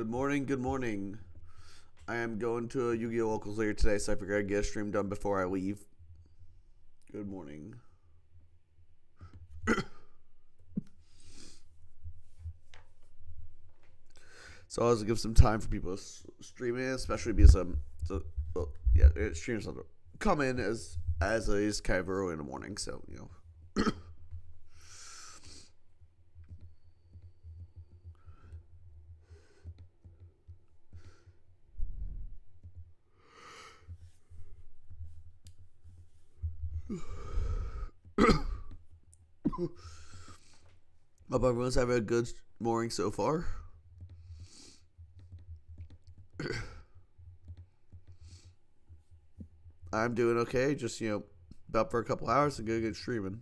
Good morning, good morning. I am going to a Yu-Gi-Oh! Locals later today, so I figured I'd get a stream done before I leave. Good morning. So I was give some time for people to stream in, especially because streams come in as it is kind of early in the morning, so Hope everyone's having a good morning so far. I'm doing okay. Just about for a couple hours and gonna get streaming.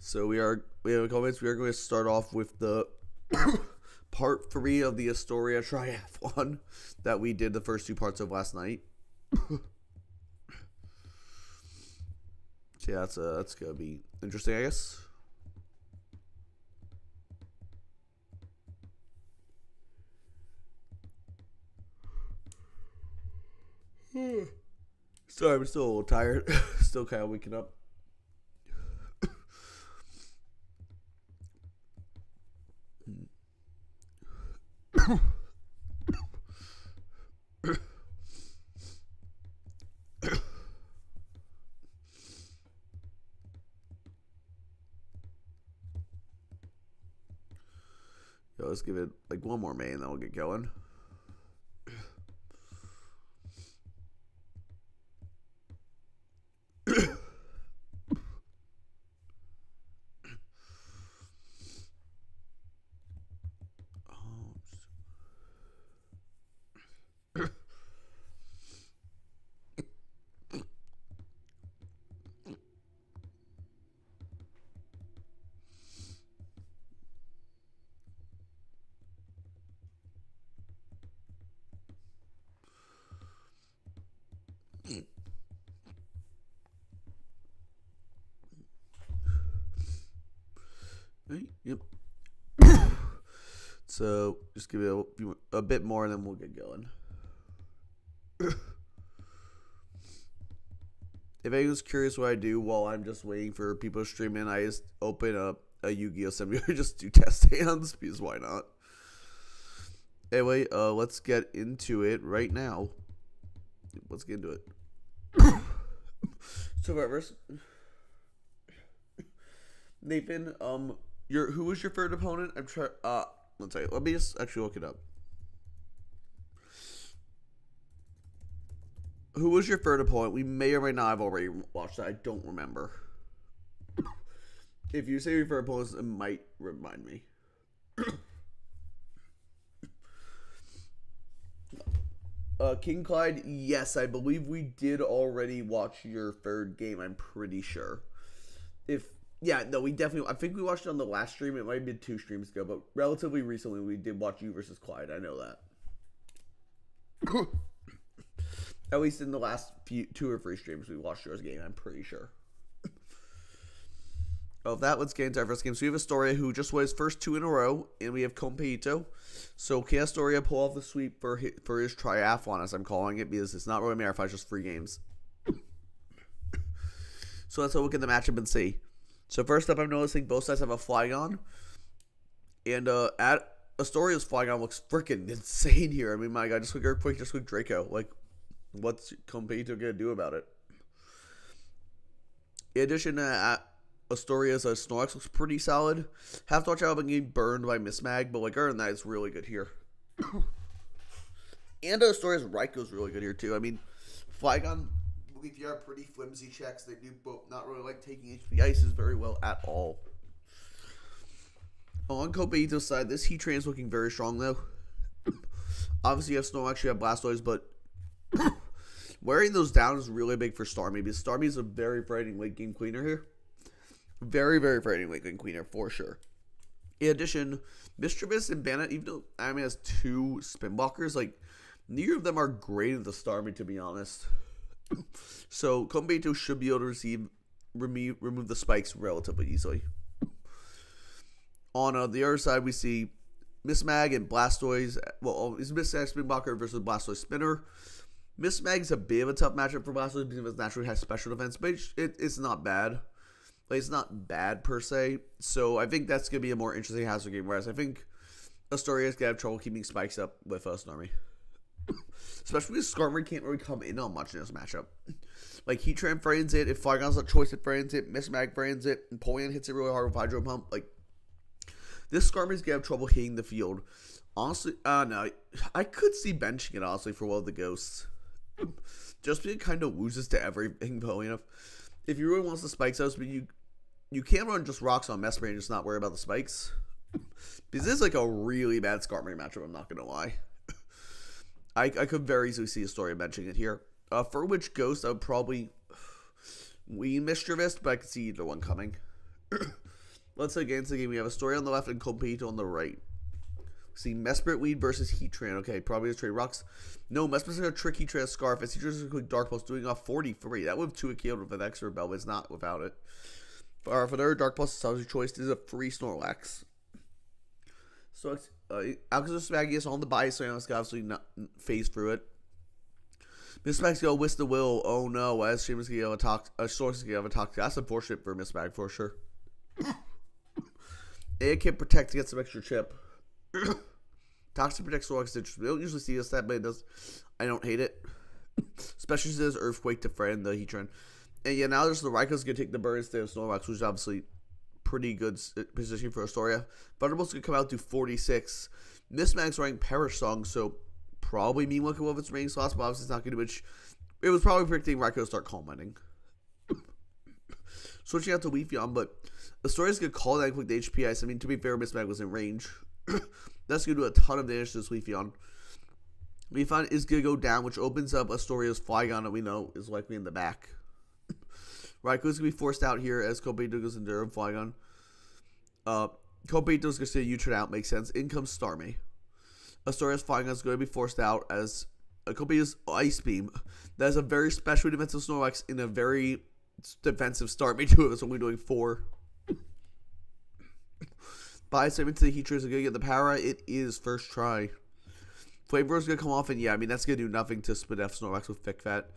So we have a couple minutes. We are going to start off with the part 3 of the Astoria Triathlon that we did the first 2 parts of last night. So yeah, that's gonna be interesting, I guess. Sorry, I'm still a little tired. Still kind of waking up. Yo, let's give it like one more main, then we'll get going. Yep. So just give it a bit more, and then we'll get going. If anyone's curious what I do while I'm just waiting for people to stream in, I just open up a Yu-Gi-Oh! Simulator, just do test hands, because why not? Anyway, let's get into it right now. Let's get into it. Survivors. Nathan, who was your third opponent? I'm trying. Let's say. Let me just actually look it up. Who was your third opponent? We may or may not have already watched that. I don't remember. If you say your third opponent, it might remind me. King Clyde, yes, I believe we did already watch your third game. I'm pretty sure. We definitely. I think we watched it on the last stream. It might have been 2 streams ago, but relatively recently we did watch you versus Clyde. I know that. At least in the last 2 or 3 streams we watched yours game. I'm pretty sure. Let's get into our first game. So we have Astoria, who just won his first 2 in a row, and we have Compito. So can Astoria pull off the sweep for his triathlon, as I'm calling it, because it's not really a marathon, it's just 3 games. So let's look at the matchup and see. So first up, I'm noticing both sides have a Flygon, and at Astoria's Flygon looks freaking insane here. I mean, my God, just quick Earthquake, just quick Draco. Like, what's Compito gonna do about it? In addition to Astoria's Snorlax looks pretty solid. Have to watch out about getting burned by Mismag, but like other than that, it's really good here. And Astoria's Raikou really good here too. I mean, Flygon, if you have pretty flimsy checks, they do both not really like taking HP Ices very well at all. On Compito's side, this Heatran is looking very strong though. Obviously, you have Snorlax, you have Blastoise, but wearing those down is really big for Starmie, because Starmie is a very frightening late game cleaner here. Very, very frightening Wakeling Queener for sure. In addition, Mischievous and Bandit, even though Anime has 2 spin blockers, like, neither of them are great at the Starmie, to be honest. So, Kombeto should be able to remove the spikes relatively easily. On the other side, we see Miss Mag and Blastoise. Well, it's Miss Mag spin blocker versus Blastoise spinner. Miss Mag is a bit of a tough matchup for Blastoise because it naturally has special defense, but it's not bad. Like, it's not bad per se. So I think that's going to be a more interesting hazard game. Whereas I think Astoria is going to have trouble keeping spikes up with Snarmy. Especially because Skarmory can't really come in on much in this matchup. Like, Heatran frames it. If Flygon's a choice, it frames it. Miss Mag frames it. And Polian hits it really hard with Hydro Pump. Like, this Skarmory's going to have trouble hitting the field. Honestly, no. I could see benching it, honestly, for one of the Ghosts. Just because it kind of loses to everything, Polian. If you really want the spikes out, but you can run just rocks on Mesprit and just not worry about the spikes. Because this is like a really bad Skarmory matchup, I'm not going to lie. I could very easily see a story benching it here. For which Ghost, I would probably lean Mischievous, but I could see either one coming. Let's say against the game, we have a story on the left and Competo on the right. See Mesprit lead versus Heatran. Okay, probably a trade rocks. No, Mesprit's going to trick Heatran Scarf. As Heatran's going to click Dark Pulse, doing off 43. That would have 2 killed with an extra bell, but it's not without it. For their Dark Pulse, Salty Choice is a free Snorlax. So, Alakazam Smagius on the bye, so it's got obviously not phase through it. Miss Mag's going to Whisk the Will. Oh no, as Seamus going to have a Toxic. Source going to have a Toxic. That's unfortunate for Miss Mag for sure. It can protect to get some extra chip. Toxic protects Snorlax. We don't usually see this that, but it does. I don't hate it. Especially since there's Earthquake to friend the Heatran. And yeah, now there's the Raikou going to take the burn instead of Snorlax, which is obviously pretty good position for Astoria. Thunderbolt's going to come out to 46. Miss Mag's running Perish Song, so probably mean looking one of its remaining slots, but obviously it's not going to do much. It was probably predicting Raikou to start Calm Minding. Switching out to Leafeon, but Astoria's going to call that quick to HP Ice. I mean, to be fair, Miss Mag was in range. That's going to do a ton of damage to this Leafeon. Leafeon is going to go down, which opens up Astoria's Flygon that we know is likely in the back. Raikou's going to be forced out here as Kobeito goes into Flygon. Kobeito's going to say U-turn out, makes sense. In comes Starmie. Astoria's Flygon is going to be forced out as Kobeito's Ice Beam. That is a very special defensive Snorlax in a very defensive Starmie too. It's only doing 4. By time into the Heatran is going to get the power. It is first try. Flameroar's going to come off, and yeah, I mean, that's going to do nothing to split F Snorlax with Thick Fat.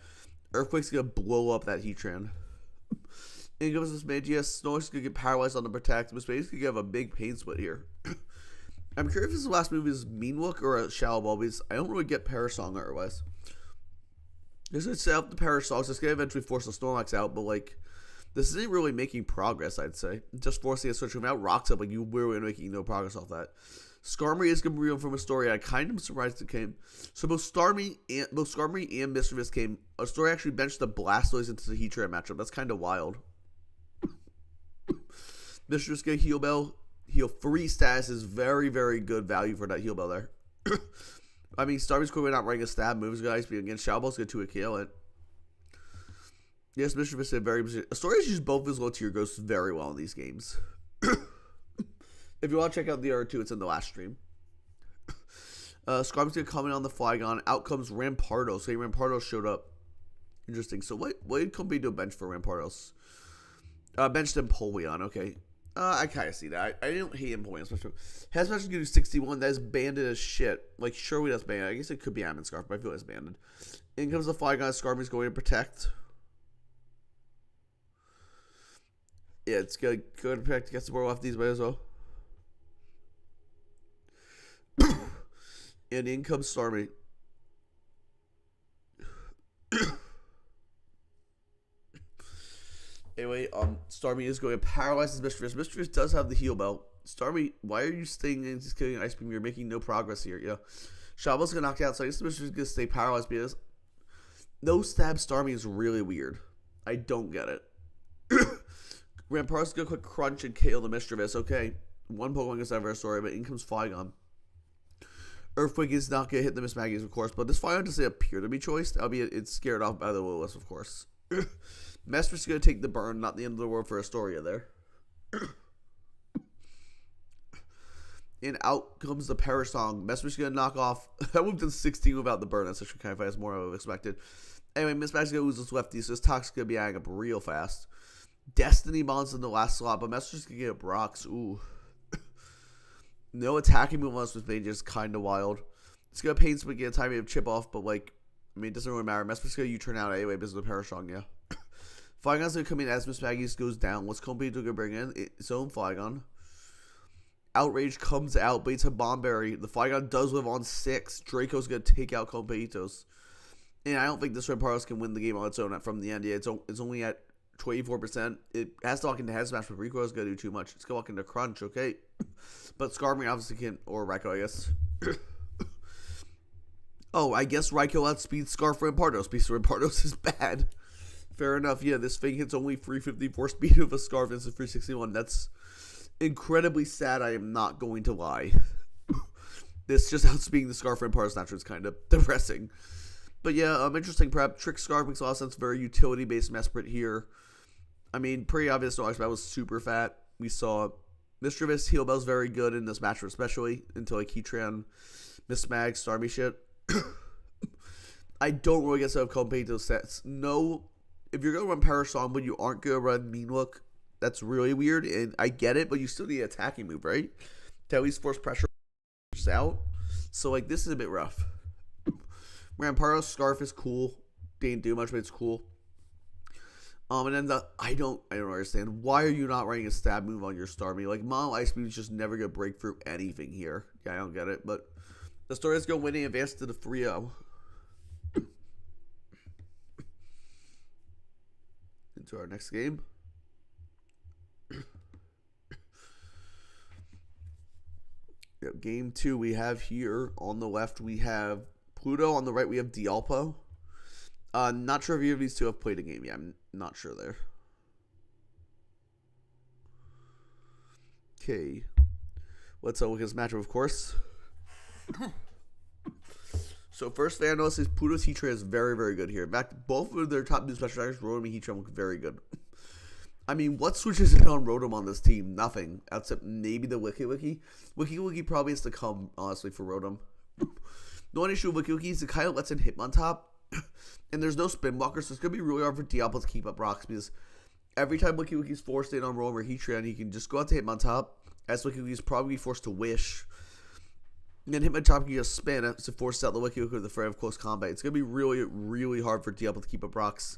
Earthquake's going to blow up that Heatran. In comes this Magius. Snorlax is going to get paralyzed on the Protect. Miss Magius is going to have a big pain split here. I'm curious if this last move is Mean Look or a Shallow Ball, because I don't really get Perish Song otherwise. This is set up the Perish Song, so it's going to eventually force the Snorlax out, but like, this isn't really making progress, I'd say. Just forcing a switch without Rocks up, like, you really making no progress off that. Skarmory is going to be real from Astoria. I kind of surprised it came. So both Skarmory and Mischievous came. Astoria actually benched the Blastoise into the Heatran matchup. That's kind of wild. Mischievous get Heal Bell. Heal 3 status is very, very good value for that Heal Bell there. I mean, Starmie's clearly not running a stab moves, guys. Being against Shadow Ball's going to kill it. Yes, Mischievous did very. Astoria's used both his low tier ghosts very well in these games. If you want to check out the other 2, it's in the last stream. Skarmory's going to come in on the Flygon. Out comes Rampardos. So Rampardos showed up. Interesting. So what did Kombeto bench for Rampardos? Benched Empoleon. Okay. I kind of see that. I don't hate Empoleon. Has Smash is going to do 61. That is banded as shit. Like, sure, that's banded. I guess it could be Amon Scarf, but I feel like it's banded. In comes the Flygon. Skarmory's going to protect. Yeah, it's going to protect. Get some more lefties by as well. And in comes Starmie. Anyway, Starmie is going to paralyze his Mischievous. Mischievous does have the Heal Belt. Starmie, why are you staying in just killing Ice Beam? You're making no progress here, you know. Shadowball's going to knock out, so I guess the Mischievous is going to stay paralyzed because no stab Starmie is really weird. I don't get it. Rampardos going to quick crunch and KO the Mischievous. Okay, one Pokemon gets ever a story, but in comes Flygon. Earthquake is not going to hit the Miss Maggies, of course, but this Flygon doesn't appear to be choiced, albeit it's scared off by the Willis, of course. Mesprit's going to take the burn, not the end of the world for Astoria there. And out comes the Perish Song. Mesmer's going to knock off. I moved to 16 without the burn. That's actually kind of fast, more than I expected. Anyway, Miss Mag's going to lose this lefty, so this Toxic's going to be adding up real fast. Destiny Bonds in the last slot, but Mesmer's going to get Brox. Ooh. No attacking move unless Miss Mag is kind of wild. It's going to pain some to get a time to chip off, but like, I mean, it doesn't really matter. Mesmer's going to U-turn out anyway because of the Perish Song, yeah. Flygon's going to come in as Miss Maggie's goes down. What's Compeito going to bring in? Its own Flygon. Outrage comes out, baits a Bomberry. The Flygon does live on 6. Draco's going to take out Compeitos. And I don't think this Rampardos can win the game on its own from the end. Yeah, it's only at 24%. It has to walk into Head Smash, but Rico is going to do too much. It's going to walk into Crunch, okay? But Skarmory obviously can, or Raikou, I guess. Oh, I guess Raikou outspeeds Scarf Rampardos because Rampardos is bad. Fair enough. Yeah, this thing hits only 354 speed of a Scarf and it's a 361. That's incredibly sad, I am not going to lie. This just outspeeding the Scarf Rampardos naturally is kind of depressing. But yeah, interesting prep. Trick Scarf makes a lot of sense. Very utility-based Mesprit here. I mean, pretty obvious. No, I was super fat. We saw Mischievous, Heal Bell's very good in this matchup, especially until like Heatran, Miss Mag, Starmie shit. I don't really get so Compeitos sets. No, if you're going to run Perish Song, but you aren't going to run Mean Look, that's really weird. And I get it, but you still need an attacking move, right? To at least force pressure out. So, like, this is a bit rough. Rampardos Scarf is cool. Didn't do much, but it's cool. And then I don't understand. Why are you not running a stab move on your Starmie? Like, Mono Ice Beam is just never going to break through anything here. Yeah, I don't get it. But the story is going winning advance to the 3-0. Into our next game. Yep, game 2 we have here on the left we have Pluto, on the right we have Dialpo. Not sure if either of these two have played a game yet. I'm not sure there. Okay. Let's look at this matchup, of course. So first thing I noticed is Pluto's Heatran is very, very good here. In fact, both of their top new special attackers, Rotom and Heatran, look very good. I mean, what switches in on Rotom on this team? Nothing. Except maybe the Wiki Wiki. Wiki Wiki probably has to come, honestly, for Rotom. The one issue with Wiki Wiki is it kind of lets in Hitmontop. And there's no Spin Blocker, so it's going to be really hard for Dialpo to keep up rocks. Because every time Wiki Wiki's forced in on Rotom or Heatran, he can just go out to Hitmontop. As Wiki Wiki's probably forced to Wish. And then Hitmontop can just spin to force out the Wiki Wiki with the Fray of Close Combat. It's going to be really, really hard for Dialpo to keep up rocks.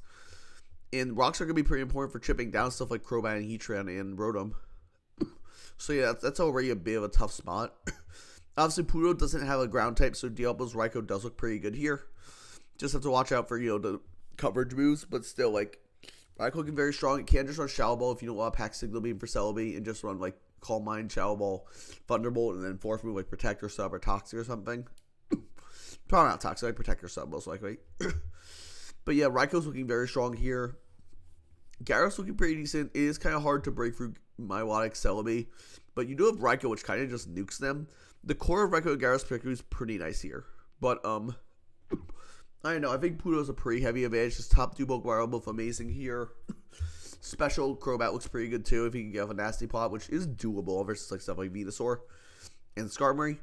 And rocks are going to be pretty important for chipping down stuff like Crobat and Heatran and Rotom. So yeah, that's already a bit of a tough spot. Obviously, Pluto doesn't have a ground type, so Dialpo's Raikou does look pretty good here. Just have to watch out for, the coverage moves, but still, like, Raikou looking very strong. It can just run Shadow Ball if you don't want to pack Signal Beam for Celebi and just run, like, Calm Mind, Shadow Ball, Thunderbolt, and then fourth move, like, Protect or Sub or Toxic or something. Probably not Toxic, like Protect or Sub, most likely. But yeah, Raikou's looking very strong here. Gyarados looking pretty decent. It is kind of hard to break through Milotic, Celebi, but you do have Raikou, which kind of just nukes them. The core of Raikou and Gyarados particularly is pretty nice here. But, I don't know. I think Pluto's a pretty heavy advantage. His top two Pokemon are both amazing here. Special Crobat looks pretty good, too, if he can get off a Nasty Plot, which is doable versus, like, stuff like Venusaur and Skarmory.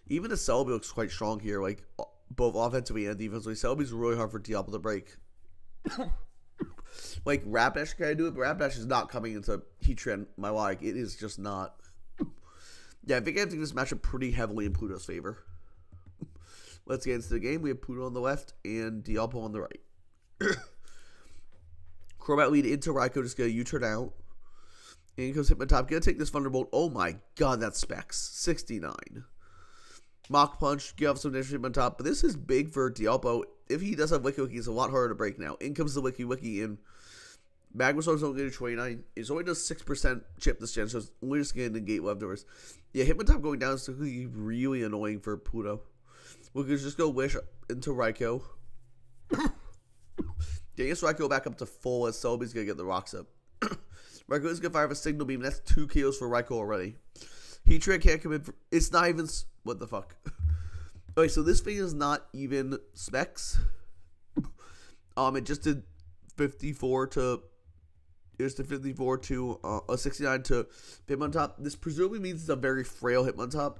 Even the Celebi looks quite strong here, like, both offensively and defensively. Celebi's really hard for Dialpo to break. Like, Rapidash can do it, but Rapidash is not coming into Heatran, Milotic. It is just not. Yeah, I think I have to take this matchup pretty heavily in Pluto's favor. Let's get into the game. We have Pluto on the left and Dialpo on the right. Crobat lead into Raikou, just going to U-turn out. And he comes Hitmontop. Gonna take this Thunderbolt. Oh my god, that's Specs. 69. Mach Punch, give off some damage Hitmontop. But this is big for Dialpo. If he does have Wiki Wiki, it's a lot harder to break now. In comes the Wiki Wiki in. Magmasaur's only going to 29. It only does 6% chip this gen, so it's only just going to negate leftovers. Yeah, Hitmontop going down is really annoying for Pluto. We could just go Wish into Raikou. Getting this Raikou back up to full as Celebi's going to get the rocks up. Raikou is going to fire a Signal Beam. That's 2 KOs for Raikou already. Heatran can't come in for... It's not even... What the fuck? Okay, so this thing is not even Specs. It just did 54 to... Here's the 54 to a 69 to Hitmontop. This presumably means it's a very frail Hitmontop.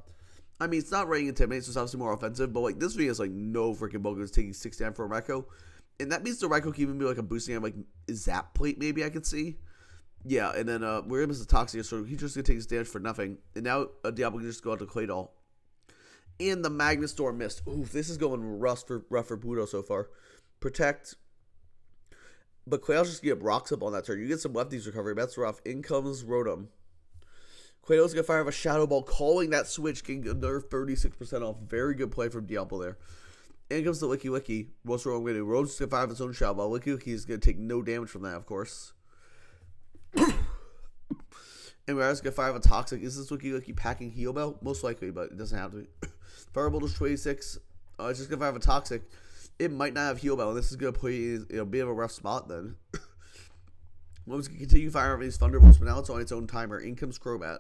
I mean, it's not running Intimidate, so it's obviously more offensive, but like this video is like no freaking Pokemon is taking 69 for a Raikou. And that means the Raikou can even be like a boosting on like Zap Plate, maybe I could see. Yeah, and then we're able to Toxic, so he's just gonna take his damage for nothing. And now Diablo can just go out to Claydol. And the Magnastorm missed. Oof, this is going rough for Budo so far. Protect. But Claydol's just gonna get rocks up on that turn. You get some lefties recovery, but that's rough. In comes Rotom. Claydol's gonna fire up a Shadow Ball, calling that switch, getting another 36% off. Very good play from Diablo there. In comes the Licky Licky. What's Rotom gonna do? Rotom's gonna fire up its own Shadow Ball. Licky Licky is gonna take no damage from that, of course. And we're just gonna fire up a Toxic. Is this Licky Licky packing Heal Bell? Most likely, but it doesn't have to be. Fireball is 26. It's just gonna fire up a Toxic. It might not have Heal Bell, and this is gonna play a bit of a rough spot then. We're gonna continue firing up these Thunderbolts, but now it's on its own timer. In comes Crobat.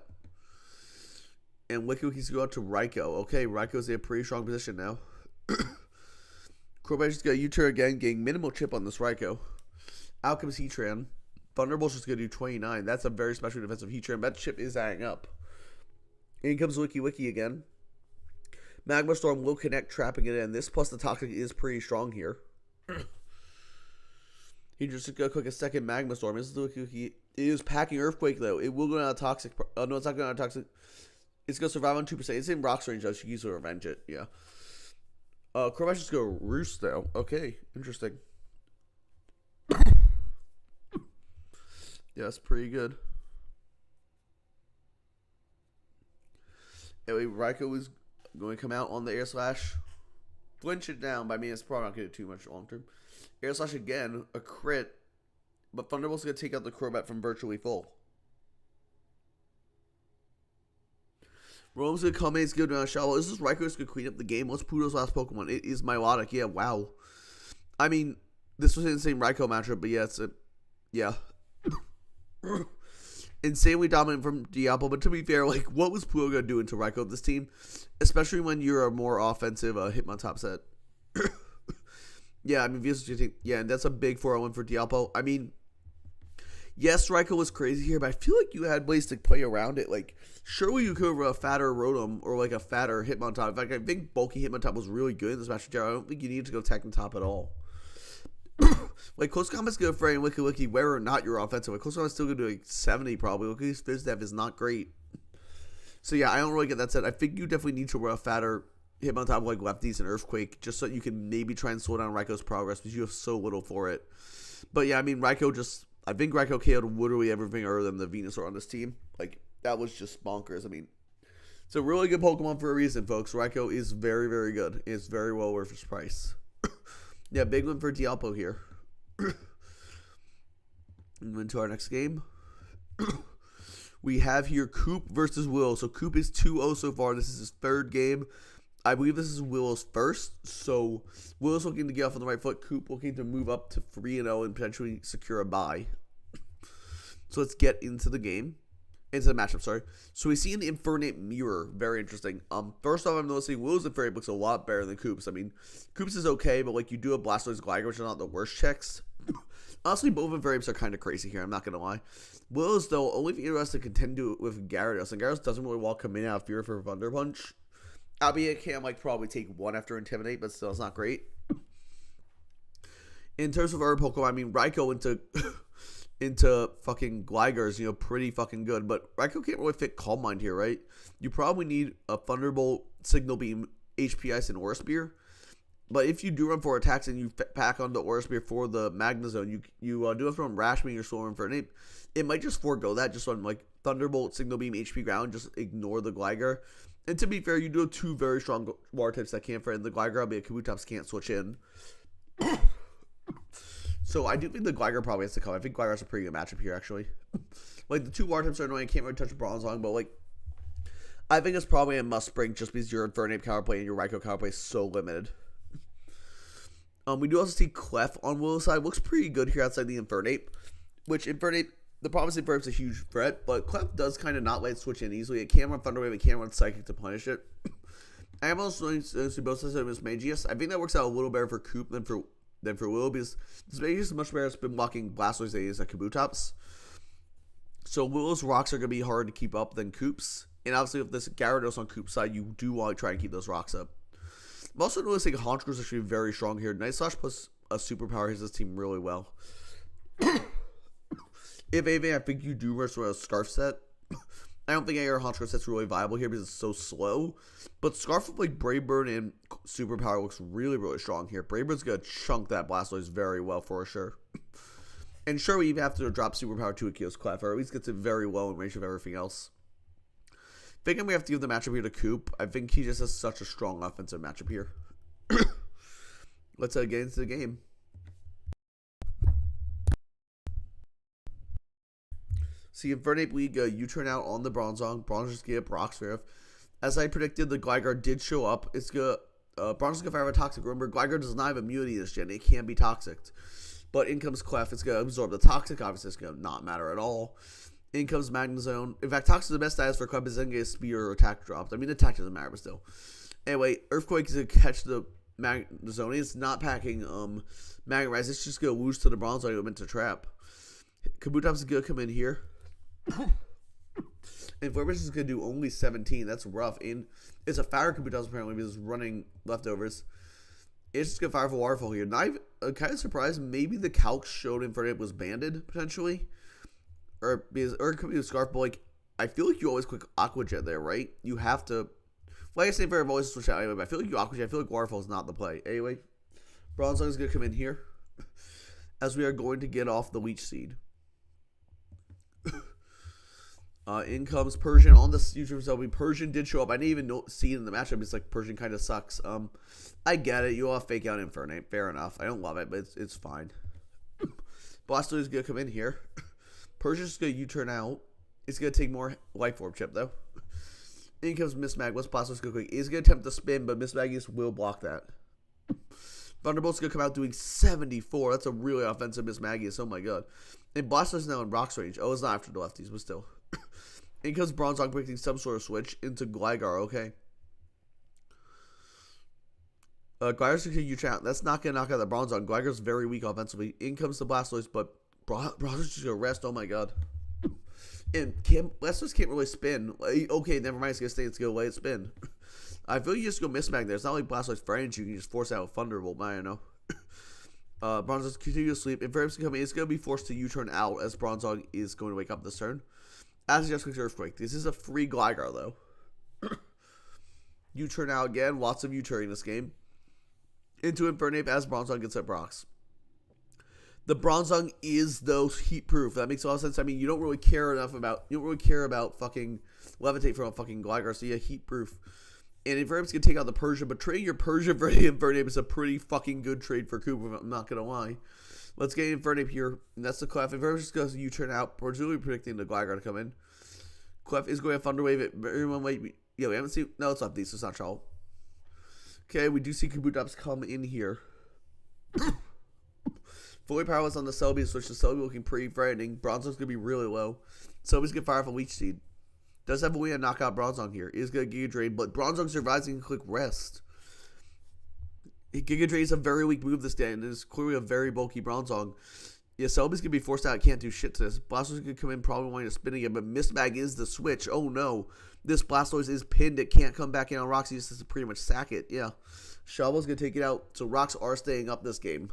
And Licky Licky's going out to Raikou. Okay, Raikou's in a pretty strong position now. Crobat's just gonna U-turn again, getting minimal chip on this Raikou. Out comes Heatran. Thunderbolt's just gonna do 29. That's a very special defensive Heatran. That chip is adding up. In comes Licky Licky again. Magma Storm will connect, trapping it in. This plus the Toxic is pretty strong here. He just gonna click a second Magma Storm. This is the Licky Licky. It is packing Earthquake though. It will go down to Toxic. No, it's not going to Toxic. It's gonna survive on 2%. It's in Rock's range though. She can easily revenge it. Yeah. Crobat's just gonna Roost though. Okay, interesting. Yeah, that's pretty good. Anyway, Raikou is going to come out on the Air Slash. Flinch it down. By me, it's probably not going to do too much long term. Air Slash again, a crit. But Thunderbolt's going to take out the Crobat from virtually full. Rotom's going to come in. It's going to go down a Shallow. This is Raikou's going to clean up the game. What's Pudo's last Pokemon? It is Milotic. Yeah, wow. I mean, this was an insane Raikou matchup, but yeah, it's a... Yeah. Insanely dominant from Diablo, but to be fair, like, what was Puyo gonna do into Raikou this team? Especially when you're a more offensive Hitmontop set. Yeah, I mean, yeah, and that's a big 4-1 for Diablo. I mean, yes, Raikou was crazy here, but I feel like you had ways to play around it. Like, surely you could have a fatter Rotom or like a fatter Hitmontop. In fact, I think bulky Hitmontop was really good in this match. I don't think you needed to go Technotop at all. Like, close combat's good for Licky Licky, whether or not you're offensive. Like, close combat's still going to do like 70 probably. Licky's Fizz Dev is not great. So, yeah, I don't really get that set. I think you definitely need to run a fatter Hitmontop like Lefties and Earthquake just so you can maybe try and slow down Raikou's progress because you have so little for it. But, yeah, I mean, Raikou just... I think Raikou KO'd literally everything other than the Venusaur on this team. Like, that was just bonkers. I mean, it's a really good Pokemon for a reason, folks. Raikou is very, very good. It's very well worth its price. Yeah, big win for Dialpo here. And into our next game. We have here Coop versus Will. So Coop is 2-0 so far. This is his third game. I believe this is Will's first. So Will's looking to get off on the right foot. Coop looking to move up to 3-0 and potentially secure a bye. So let's get into the game. Into the matchup, sorry. So we see an Infernape Mirror. Very interesting. First off, I'm noticing Will's Infernape looks a lot better than Coop's. I mean, Coop's is okay, but like you do have Blastoise Gligar, which are not the worst checks. Honestly, both Infernapes are kind of crazy here. I'm not going to lie. Will's, though, only if has to contend with Gyarados. And Gyarados doesn't really welcome in out of fear for Thunder Punch. Albeit it can like probably take one after Intimidate, but still it's not great. In terms of our Pokemon, I mean, Raikou into fucking Gligar's, you know, pretty fucking good. But Raikou can't really fit Calm Mind here, right? You probably need a Thunderbolt, Signal Beam, HP Ice, and Aura Spear. But if you do run for attacks and you pack on the Aura Spear for the Magnezone, you do have to run Rash Beam or Storm Infernape. It might just forego that, just run like Thunderbolt, Signal Beam, HP Ground, just ignore the Gligar. And to be fair, you do have two very strong water types that can't fit in. The Gligar, but Kabutops can't switch in. So I do think the Gligar probably has to come. I think Gligar's a pretty good matchup here, actually. Like, the two water types are annoying. I can't really touch a Bronzong, but, like, I think it's probably a must-bring just because your Infernape counterplay and your Raikou counterplay is so limited. We do also see Clef on Willow's side. Looks pretty good here outside the Infernape. Which, Infernape, the problem is Infernape's a huge threat, but Clef does kind of not let it switch in easily. It can run Thunder Wave, it can run Psychic to punish it. I am also going to both sides of this Magius. I think that works out a little better for Coop than for Will, because this Magius is much better. It's been blocking Blastoise that is at Kabutops. So Willow's rocks are going to be harder to keep up than Coop's. And obviously, with this Gyarados on Coop's side, you do want to try and keep those rocks up. I'm also noticing Honchkrow is actually very strong here. Night Slash plus a superpower hits this team really well. If anything, I think you do versus a Scarf set. I don't think AR Honchkrow set's really viable here because it's so slow. But Scarf with like Brave Bird and superpower looks really, really strong here. Brave Bird's going to chunk that Blastoise very well for sure. And sure, we even have to drop superpower to Akio's Clef, or at least gets it very well in range of everything else. I think we have to give the matchup here to Coop. I think he just has such a strong offensive matchup here. Let's get into the game. See, Infernape League, you turn out on the Bronzong. Bronzong's get Broxfair. As I predicted, the Gligar did show up. It's good. Bronzong's gonna fire a Toxic. Remember, Gligar does not have immunity this gen. It can be toxic. But in comes Clef. It's gonna absorb the Toxic. Obviously, it's gonna not matter at all. In comes Magnezone. In fact, Toxic is the best status for Clef. Is then get Speed or Attack dropped. I mean, Attack doesn't matter, but still. Anyway, Earthquake is gonna catch the Magnezone. It's not packing Magnemite. It's just gonna whoosh to the Bronzong. It meant to trap. Kabutops is gonna come in here. And Flurbish is going to do only 17. That's rough. And it's a fire Kabutops apparently because it's running leftovers. It's just going to fire for Waterfall here. Not even, kind of surprised. Maybe the Calc showed Infernape was banded, potentially. Or it could be a Scarf, but like, I feel like you always click Aqua Jet there, right? You have to. Like I say, Infernape always switch out anyway, but I feel like you Aqua Jet. I feel like Waterfall is not the play. Anyway, Bronzong is going to come in here. As we are going to get off the Leech Seed. In comes Persian on the YouTube selfie. Persian did show up. I didn't even see it in the matchup. It's like Persian kind of sucks. I get it. You all fake out Infernape. Fair enough. I don't love it, but it's fine. Blastoise is going to come in here. Persian's going to U-turn out. It's going to take more Life Orb chip, though. In comes Miss Mag. What's Blastoise going to quick? He's going to attempt to spin, but Miss Magius will block that. Thunderbolt's going to come out doing 74. That's a really offensive Miss Magius. Oh, my God. And Blastoise is now in Rock's range. Oh, it's not after the lefties, but still. In comes Bronzong predicting some sort of switch into Gligar, okay. Gligar's going to U-turn out. That's not going to knock out the Bronzong. Gligar's very weak offensively. In comes the Blastoise, but Blastoise is going to rest. Oh my god. And Blastoise can't really spin. Okay, never mind. It's going to stay. It's going to let it spin. I feel you just go Mismag there. It's not like Blastoise friends you. You can just force out a Thunderbolt. I don't know. Bronzong continues to sleep. If Infernape's coming, it's going to be forced to U-turn out as Bronzong is going to wake up this turn. As he just clicks Earthquake. This is a free Gligar, though. U-turn out again. Lots of U-turning this game. Into Infernape as Bronzong gets at Brox. The Bronzong is, though, heat-proof. That makes a lot of sense. I mean, you don't really care about fucking Levitate from a fucking Gligar, so yeah, heat-proof. And Infernape's going to take out the Persia, but trading your Persia for Infernape is a pretty fucking good trade for Cooper, I'm not going to lie. Let's get Infernape here. And that's the Clef. Infernape's just going to U-turn out. Presumably predicting the Gligar to come in. Clef is going to Thunder Wave it. Everyone wait. Yeah, we haven't seen. No, it's lefties, so it's not Troll. Okay, we do see Kabutops come in here. Fully powerless on the Celebi, switch to Celebi looking pretty frightening. Bronzong's going to be really low. Celebi's going to fire off a Leech Seed. Does have a way to knock out Bronzong here. Is going to Giga Drain, but Bronzong survives and can click Rest. Giga Drain is a very weak move this day, and is clearly a very bulky Bronzong. Yeah, Celebi's going to be forced out. Can't do shit to this. Blastoise going to come in, probably wanting to spin again, but Mismag is the switch. Oh no. This Blastoise is pinned. It can't come back in on Rocks. He just has to pretty much sack it. Yeah. Shovel's going to take it out. So Rocks are staying up this game.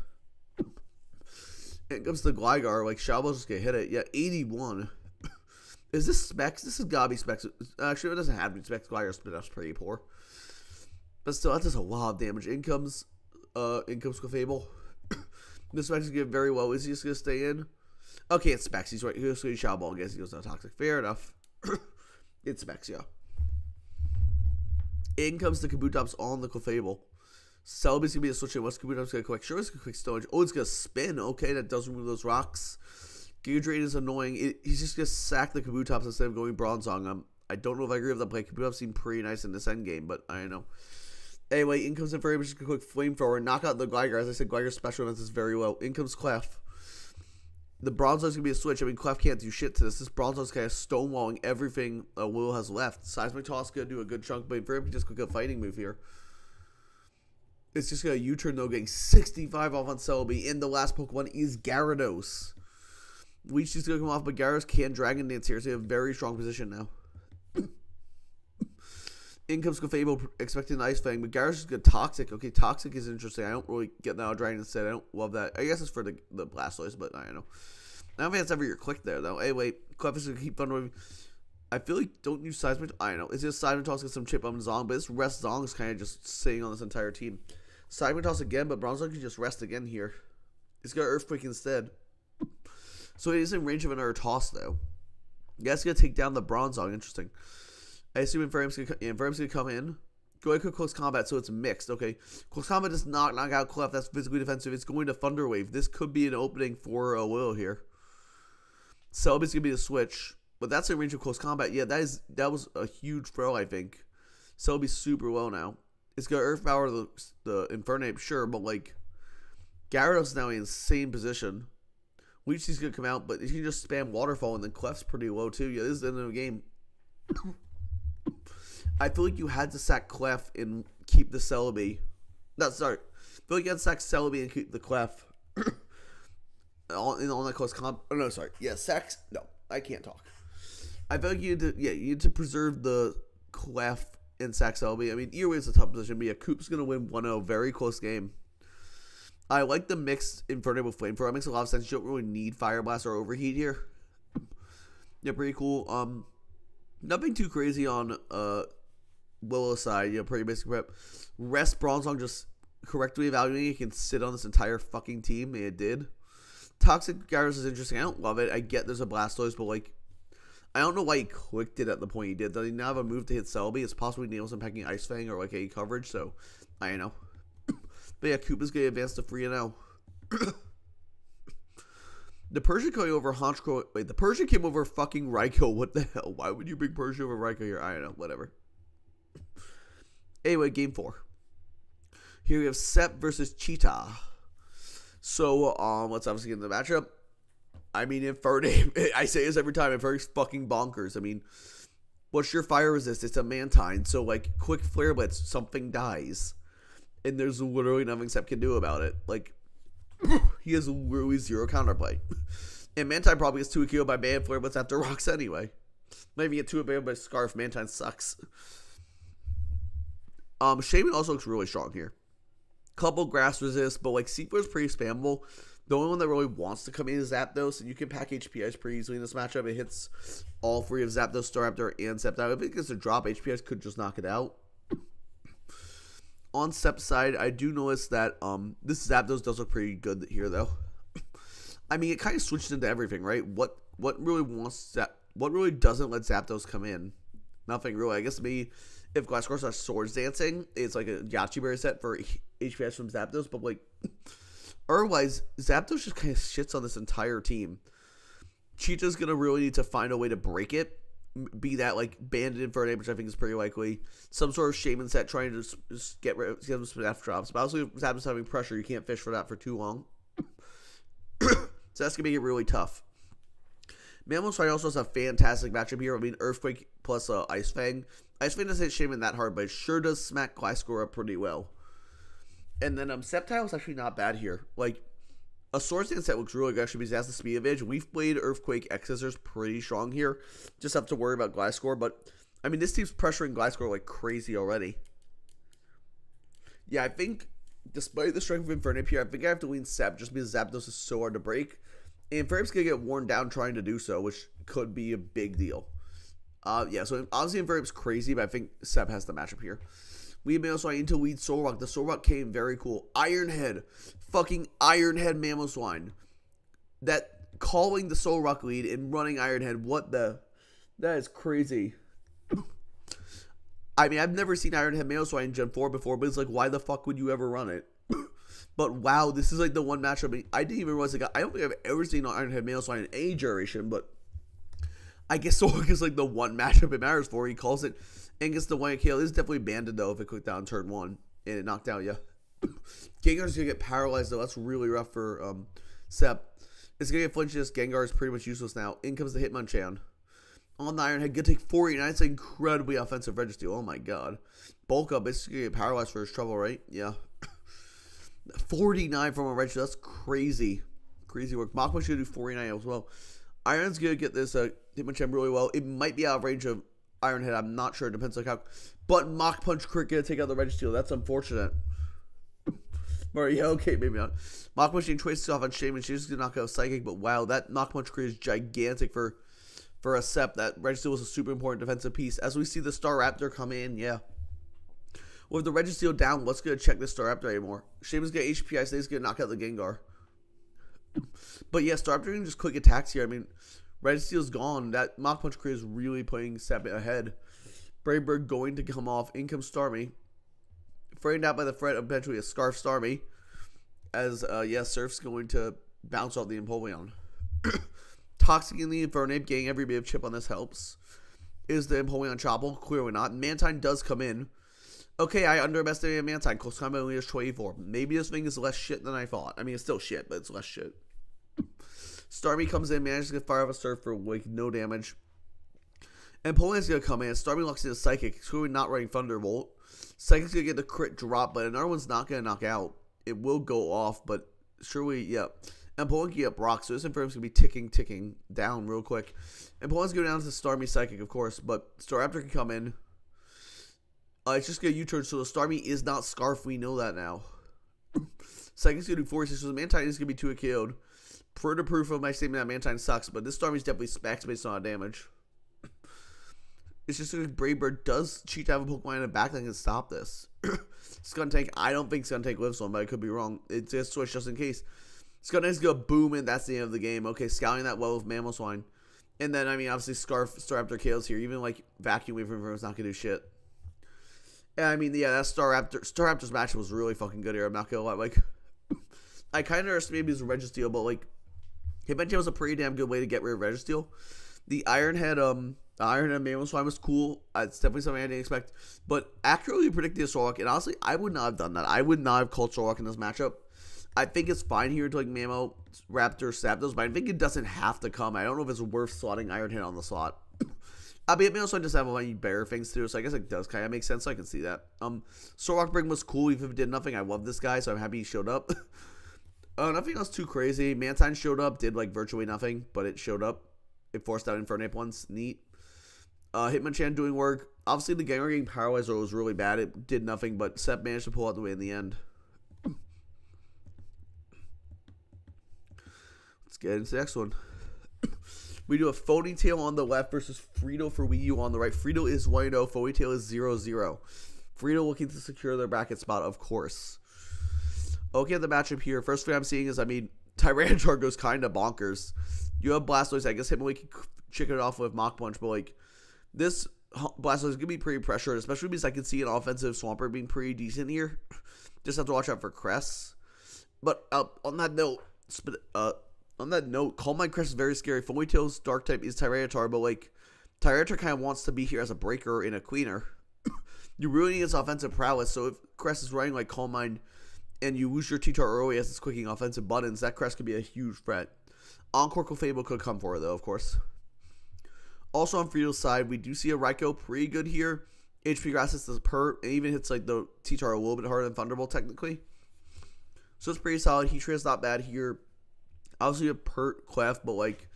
And it comes to Gligar. Like, Shovel's just going to hit it. Yeah, 81. Is this Specs? This is gotta be Specs. Actually, it doesn't have to be Specs. Gligar's spin-up's pretty poor. But still, that does a lot of damage. In comes Clefable. This Specs is getting very low. Is he just going to stay in? Okay, it's Specs. He's right. He's going to Shadow Ball. I guess he goes no toxic. Fair enough. It's Specs, yeah. In comes the Kabutops on the Clefable. Celebi's going to be a switch in. What's Kabutops going to collect? Sure, it's going to quick Stowage. Oh, it's going to spin. Okay, that does remove those rocks. Giga Drain is annoying. He's just going to sack the Kabutops instead of going Bronzong. I don't know if I agree with that play. Kabutops seem pretty nice in this end game, but I don't know. Anyway, in comes Infernape, just going to quick Flamethrower and knock out the Gligar. As I said, Gligar's special defense is very low. In comes Clef. The Bronzong's going to be a switch. I mean, Clef can't do shit to this. This Bronzong's kind of stonewalling everything Will has left. Seismic Toss going to do a good chunk, but Infernape can just quick a fighting move here. It's just going to U-turn, though, getting 65 off on Celebi. And the last Pokemon is Gyarados. Weechi's gonna come off, but Gyarados can Dragon Dance here, so you have a very strong position now. In comes Clefable, expecting Ice Fang, but Gyarados is good. Toxic. Okay, Toxic is interesting. I don't really get that on Dragon instead. I don't love that. I guess it's for the Blastoise, but I don't know. I don't think that's ever your click there, though. Anyway, Clef is gonna keep Thunder. I feel like don't use Seismic. I don't know. It's just Seismic Toss, get some chip on Zong, but this rest Zong is kind of just sitting on this entire team. Seismic Toss again, but Bronzong can just rest again here. It's got Earthquake instead. So it is in range of another toss, though. Yeah, it's going to take down the Bronzong. Interesting. I assume Infernum's going to come in. Go ahead, close combat, so it's mixed. Okay. Close combat does not knock out Clef. That's physically defensive. It's going to Thunder Wave. This could be an opening for a Will here. Celebi's going to be the switch. But that's in range of close combat. Yeah, that was a huge throw, I think. Celebi's super low now. It's got Earth Power, the Infernape, sure, but like Gyarados is now in the same position. Weechi's gonna come out, but he can just spam Waterfall, and then Clef's pretty low too. Yeah, this is the end of the game. I feel like you had to sack Clef and keep the Celebi. No, sorry. I feel like you had to sack Celebi and keep the Clef. on that close combat. Oh, no, sorry. Yeah, sacks. No, I can't talk. I feel like you need to preserve the Clef and sack Celebi. I mean, either way, it's a tough position. But yeah, Coop's going to win 1-0. Very close game. I like the mixed Inferno with Flamethrower. It makes a lot of sense. You don't really need Fire Blast or Overheat here. Yeah, pretty cool. Nothing too crazy on Willow's side. Yeah, pretty basic prep. Rest Bronzong just correctly evaluating. It can sit on this entire fucking team, and it did. Toxic Gyarados is interesting. I don't love it. I get there's a Blastoise, but like, I don't know why he clicked it at the point he did. Does he now have a move to hit Celebi? It's possibly nails him packing Ice Fang or like a coverage, so I don't know. But yeah, Koopa's going to advance to 3-0. The Persian coming over Honchkrow. Wait, the Persian came over fucking Raikou. What the hell? Why would you bring Persian over Raikou here? I don't know. Whatever. Anyway, game 4. Here we have Sep versus Cheetah. So, let's obviously get into the matchup. I mean, Infernape, I say this every time, Infernape's fucking bonkers. I mean, what's your fire resist? It's a Mantine, so, like, quick Flare Blitz, something dies. And there's literally nothing Sep can do about it. Like, he has literally zero counterplay. And Mantine probably gets 2 KO by Ban Flare Blitz after Rocks anyway. Might even get 2 KO by Scarf. Mantine sucks. Shaman also looks really strong here. Couple grass resist, but like Seafloor is pretty spammable. The only one that really wants to come in is Zapdos, and you can pack HPIs pretty easily in this matchup. It hits all 3 of Zapdos, Staraptor, and Sceptile. If it gets a drop, HPIs could just knock it out. On Sep's side, I do notice that this Zapdos does look pretty good here, though. I mean, it kind of switched into everything, right? What really what really doesn't let Zapdos come in? Nothing really. I guess maybe if Glasgow starts Swords Dancing, it's like a Yachi Berry set for HPS from Zapdos, but like, otherwise, Zapdos just kind of shits on this entire team. Cheetah's gonna really need to find a way to break it. Be that like Bandit Infernape, which I think is pretty likely. Some sort of Shaman set trying to just get some F drops. But obviously, Zapdos having pressure, you can't fish for that for too long. So that's gonna make it really tough. Mamoswine also has a fantastic matchup here. I mean, Earthquake plus Ice Fang. Ice Fang doesn't hit Shaman that hard, but it sure does smack Gliscor up pretty well. And then Sceptile is actually not bad here. Like, a Swords Dance set looks really good actually because it has the speed advantage. We've played Earthquake X-Scissors pretty strong here. Just have to worry about Gliscor, but I mean, this team's pressuring Gliscor like crazy already. Yeah, I think despite the strength of Infernape here, I think I have to lean Sep just because Zapdos is so hard to break. And Infernape's going to get worn down trying to do so, which could be a big deal. Yeah, so obviously Infernape's crazy, but I think Sep has the matchup here. We Mamoswine into lead Solrock. The Solrock came very cool. Ironhead. Fucking Ironhead Mamoswine. That calling the Solrock lead and running Ironhead. What the? That is crazy. I mean, I've never seen Ironhead Mamoswine in Gen 4 before, but it's like, why the fuck would you ever run it? But wow, this is like the one matchup. I didn't even realize, like, I don't think I've ever seen Ironhead Mamoswine in any generation, but I guess Solrock is like the one matchup it matters for. He calls it and gets the 1 KO. This is definitely Banded though if it clicked down turn 1 and it knocked out, yeah. Gengar's gonna get paralyzed though. That's really rough for Sep. It's gonna get flinchless. Gengar is pretty much useless now. In comes the Hitmonchan. On the Ironhead, gonna take 49. It's an incredibly offensive Registeel. Oh my god. Bulk up, it's gonna get paralyzed for his trouble, right? Yeah. 49 from a Registeel. That's crazy. Crazy work. Machop should do 49 as well. Iron's gonna get this Hitmonchan really well. It might be out of range of Iron Head. I'm not sure. It depends on how. But Mach Punch crit gonna take out the Registeel. That's unfortunate. Yeah, okay, maybe not. Mach Punch getting twists off on Shaman. She's just gonna knock out Psychic. But wow, that Mach Punch crit is gigantic for a Sep. That Registeel was a super important defensive piece. As we see the Staraptor come in, yeah. With the Registeel down, what's gonna check the Staraptor anymore? Shaman's gonna HP. I say he's gonna knock out the Gengar. But yeah, Staraptor can just quick attacks here. I mean, Registeel's gone. That Mach Punch crit is really putting Sep ahead. Brave Bird going to come off. In comes Starmie. Frightened out by the threat of eventually a Scarf Starmie. As, Surf's going to bounce off the Empoleon. Toxic in the Infernape, getting every bit of chip on this helps. Is the Empoleon choppable? Clearly not. Mantine does come in. Okay, I underestimated Mantine. Close combat only has 24. Maybe this thing is less shit than I thought. I mean, it's still shit, but it's less shit. Starmie comes in, manages to get fire off a Surf for like no damage. Empoleon's gonna come in. Starmie locks in a Psychic. It's clearly not running Thunderbolt. Psychic's gonna get the crit drop, but another one's not gonna knock out. It will go off, but surely, yeah. Empoleon can get Brock, so this Infernape's gonna be ticking down real quick. Empoleon's going down to Starmie Psychic, of course, but Staraptor can come in. It's just gonna U-turn, so the Starmie is not Scarf. We know that now. Psychic's gonna do 46, so the Mantine is gonna be 2 KO'd. Further proof of my statement that Mantine sucks, but this Starmie's definitely specs based on damage. It's just like Brave Bird does cheat to have a Pokemon in the back that can stop this. Skuntank, I don't think Skuntank lives on, but I could be wrong. It's just switch just in case. Skuntank's gonna boom, and that's the end of the game. Okay, scouting that well with Mamoswine. And then, I mean, obviously, Staraptor KOs here. Even, like, Vacuum Wave from is not gonna do shit. And, I mean, yeah, that Staraptor's match was really fucking good here. I'm not gonna lie. Like, I kind of underestimated his Registeel, but, like, Hitmonchan was a pretty damn good way to get rid of Registeel. The Iron Head Mamoswine was cool. It's definitely something I didn't expect. But accurately predicting a Solrock, and honestly, I would not have done that. I would not have called Solrock in this matchup. I think it's fine here to like Mamo, Raptor, Zapdos, but I think it doesn't have to come. I don't know if it's worth slotting Iron Head on the slot. I mean, Mamoswine just have any better things to do, so I guess it does kind of make sense. So I can see that. Solrock Bring was cool, even if it did nothing. I love this guy, so I'm happy he showed up. Nothing else too crazy. Mantine showed up, did like virtually nothing, but it showed up. It forced out Infernape once. Neat. Hitmonchan doing work. Obviously, the Gengar getting paralyzed was really bad. It did nothing, but Sep managed to pull out the way in the end. Let's get into the next one. We do a Ponytail on the left versus Frito for Wii U on the right. Frito is 1-0. Ponytail is 0-0. Frito looking to secure their bracket spot, of course. Okay, the matchup here. First thing I'm seeing is, I mean, Tyranitar goes kind of bonkers. You have Blastoise. I guess Hitmonlee can chicken it off with Mach Punch, but, like, this Blastoise is going to be pretty pressured, especially because I can see an offensive Swampert being pretty decent here. Just have to watch out for Cress. But on that note, Calm Mind Cress is very scary. Ponytail's Dark type is Tyranitar, but, like, Tyranitar kind of wants to be here as a breaker and a cleaner. You really need its offensive prowess, so if Cress is running like Calm Mind and you lose your T-Tar early as it's clicking offensive buttons, that Cress could be a huge threat. Encore Clefable could come for it, though, of course. Also on Frito's side, we do see a Raikou pretty good here. HP Grass hits the Pert, and even hits like the T-Tar a little bit harder than Thunderbolt, technically. So it's pretty solid. Heatran is not bad here. Obviously a Pert, Clef, but like,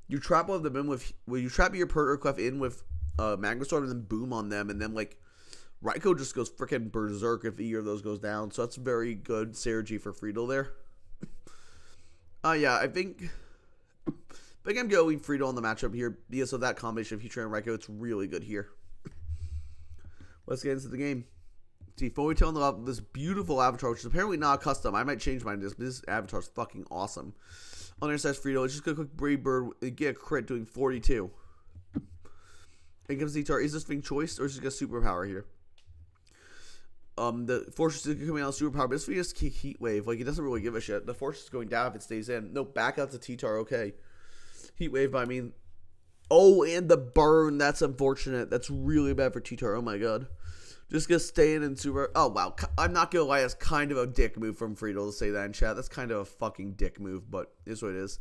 you trap one of them in with, you trap your Pert or Clef in with Magma Storm and then boom on them, and then like, Raikou just goes freaking berserk if either of those goes down. So that's very good synergy for Frito there. Yeah, I think I'm going Frito on the matchup here because of that combination of Heatran and Raikou. It's really good here. Let's get into the game. See, Ponytail on the left, this beautiful avatar, which is apparently not custom. I might change mine to this, but this avatar is fucking awesome. On the other side, Frito. It's just going to click Brave Bird and get a crit doing 42. And comes T-Tar. Is this thing choice or is it just a superpower here? The Fortress is coming out of superpower, but this thing just Heat Wave. Like, it doesn't really give a shit. The Fortress is going down if it stays in. No, back out to T-Tar, okay. Heat Wave, but I mean... Oh, and the burn. That's unfortunate. That's really bad for T-Tar. Oh, my God. Just gonna stay in super... Oh, wow. I'm not gonna lie. That's kind of a dick move from Frito to say that in chat. That's kind of a fucking dick move, but it's what it is.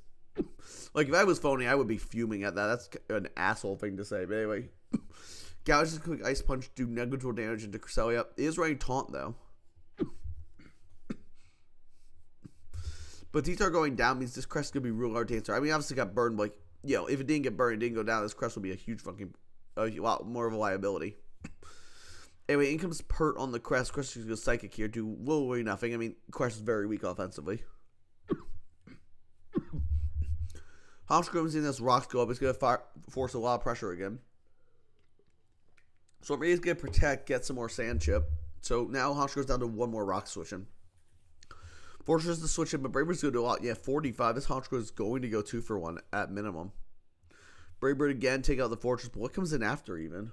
Like, if I was phony, I would be fuming at that. That's an asshole thing to say. But anyway... Gouge's quick Ice Punch do negligible damage into Cresselia. It is running Taunt, though. But T-Tar going down means this Crest could be real hard to answer. I mean, obviously got burned, but, like, if it didn't get burned, it didn't go down, this crest would be a huge fucking, a lot more of a liability. Anyway, in comes Pert on the crest. Crest is going to Psychic here, do literally nothing. I mean, crest is very weak offensively. Honchkrow in this rocks go up. It's going to force a lot of pressure again. So Ray is going to protect, get some more sand chip. So now Honchkrow's down to one more rock switching. Fortress to switch it, but Bravebird's going to do a lot. Yeah, 45. This Honchkrow is going to go 2 for 1 at minimum. Bravebird again, take out the Fortress, but what comes in after even?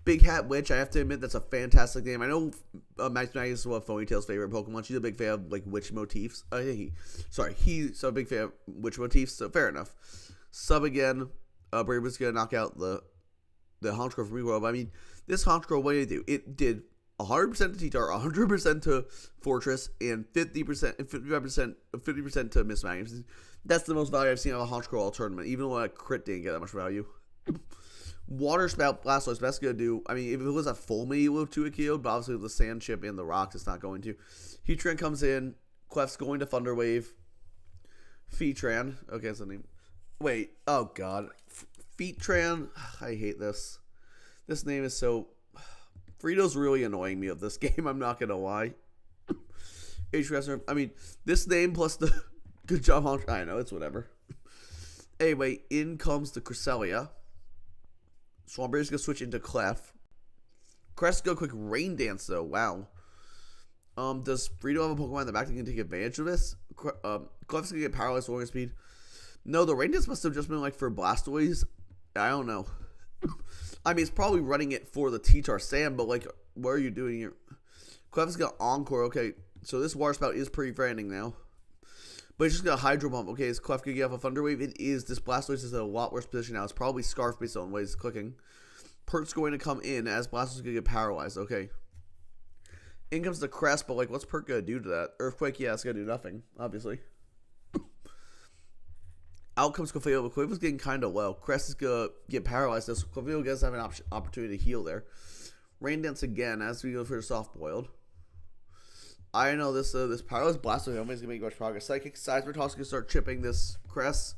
Big Hat Witch, I have to admit, that's a fantastic name. I know Max Magnus is one of Ponytail's favorite Pokemon. She's a big fan of, like, witch motifs. He's a big fan of witch motifs, so fair enough. Sub again. Bravebird's going to knock out the Honchkrow from Reworld. I mean, this Honchkrow, what did it do? It did 100% to T-Tar, 100% to Fortress, and 50% and 50% to Miss Magnus. That's the most value I've seen out of a Honchkrow all tournament, even though a crit didn't get that much value. Water Spout Blastoise, that's going to do, I mean, if it was a full mini loop to a KO, but obviously with the Sand Chip and the Rocks, it's not going to. Heatran comes in, Clef's going to Thunder Wave. Feetran, okay, that's the name. Wait, oh god. Feetran, I hate this. This name is so... Frito's really annoying me of this game, I'm not going to lie. I mean, this name plus the... Good job, Honchkrow. I know, it's whatever. Anyway, in comes the Cresselia. Swampberry's going to switch into Clef. Crest go quick Rain Dance, though. Wow. Does Frito have a Pokemon in the back that can take advantage of this? Clef's going to get Paralyzed Warning Speed. No, the Rain Dance must have just been like for Blastoise. I don't know. I mean, it's probably running it for the T-Tar Sand, but like, what are you doing here? Clef's got Encore. Okay, so this Water Spout is pretty frightening now. But it's just got a Hydro Pump. Okay, is Clef going to get off a Thunder Wave? It is. This Blastoise is in a lot worse position now. It's probably Scarf based on the way it's clicking. Pert's going to come in as Blastoise is going to get paralyzed. Okay. In comes the Crest, but like, what's Pert going to do to that? Earthquake, yeah, it's going to do nothing, obviously. Out comes Clefairy, but Clefairy's getting kind of low. Crest is going to get paralyzed, so Clefairy does have an opportunity to heal there. Rain Dance again as we go for the Soft Boiled. I know this Paralyzed Blastoise is going to make much progress. Psychic Seismitoss is going to start chipping this Crest.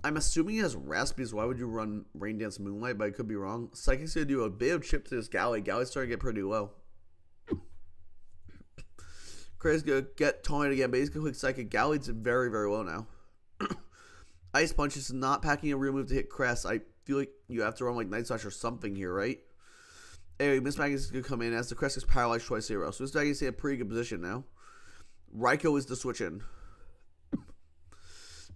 I'm assuming he has Rest, because why would you run Rain Dance Moonlight, but I could be wrong. Psychic's going to do a bit of chip to this Galley. Galley's starting to get pretty low. Craig's going to get taunted again, but he's going to click Psychic. Galley's very, very low now. Ice Punch is not packing a real move to hit Crest. I feel like you have to run like Night Slash or something here, right? Anyway, Miss Magnus is going to come in as the Crest is paralyzed twice 0. So Miss Magnus is in a pretty good position now. Raikou is the switch in.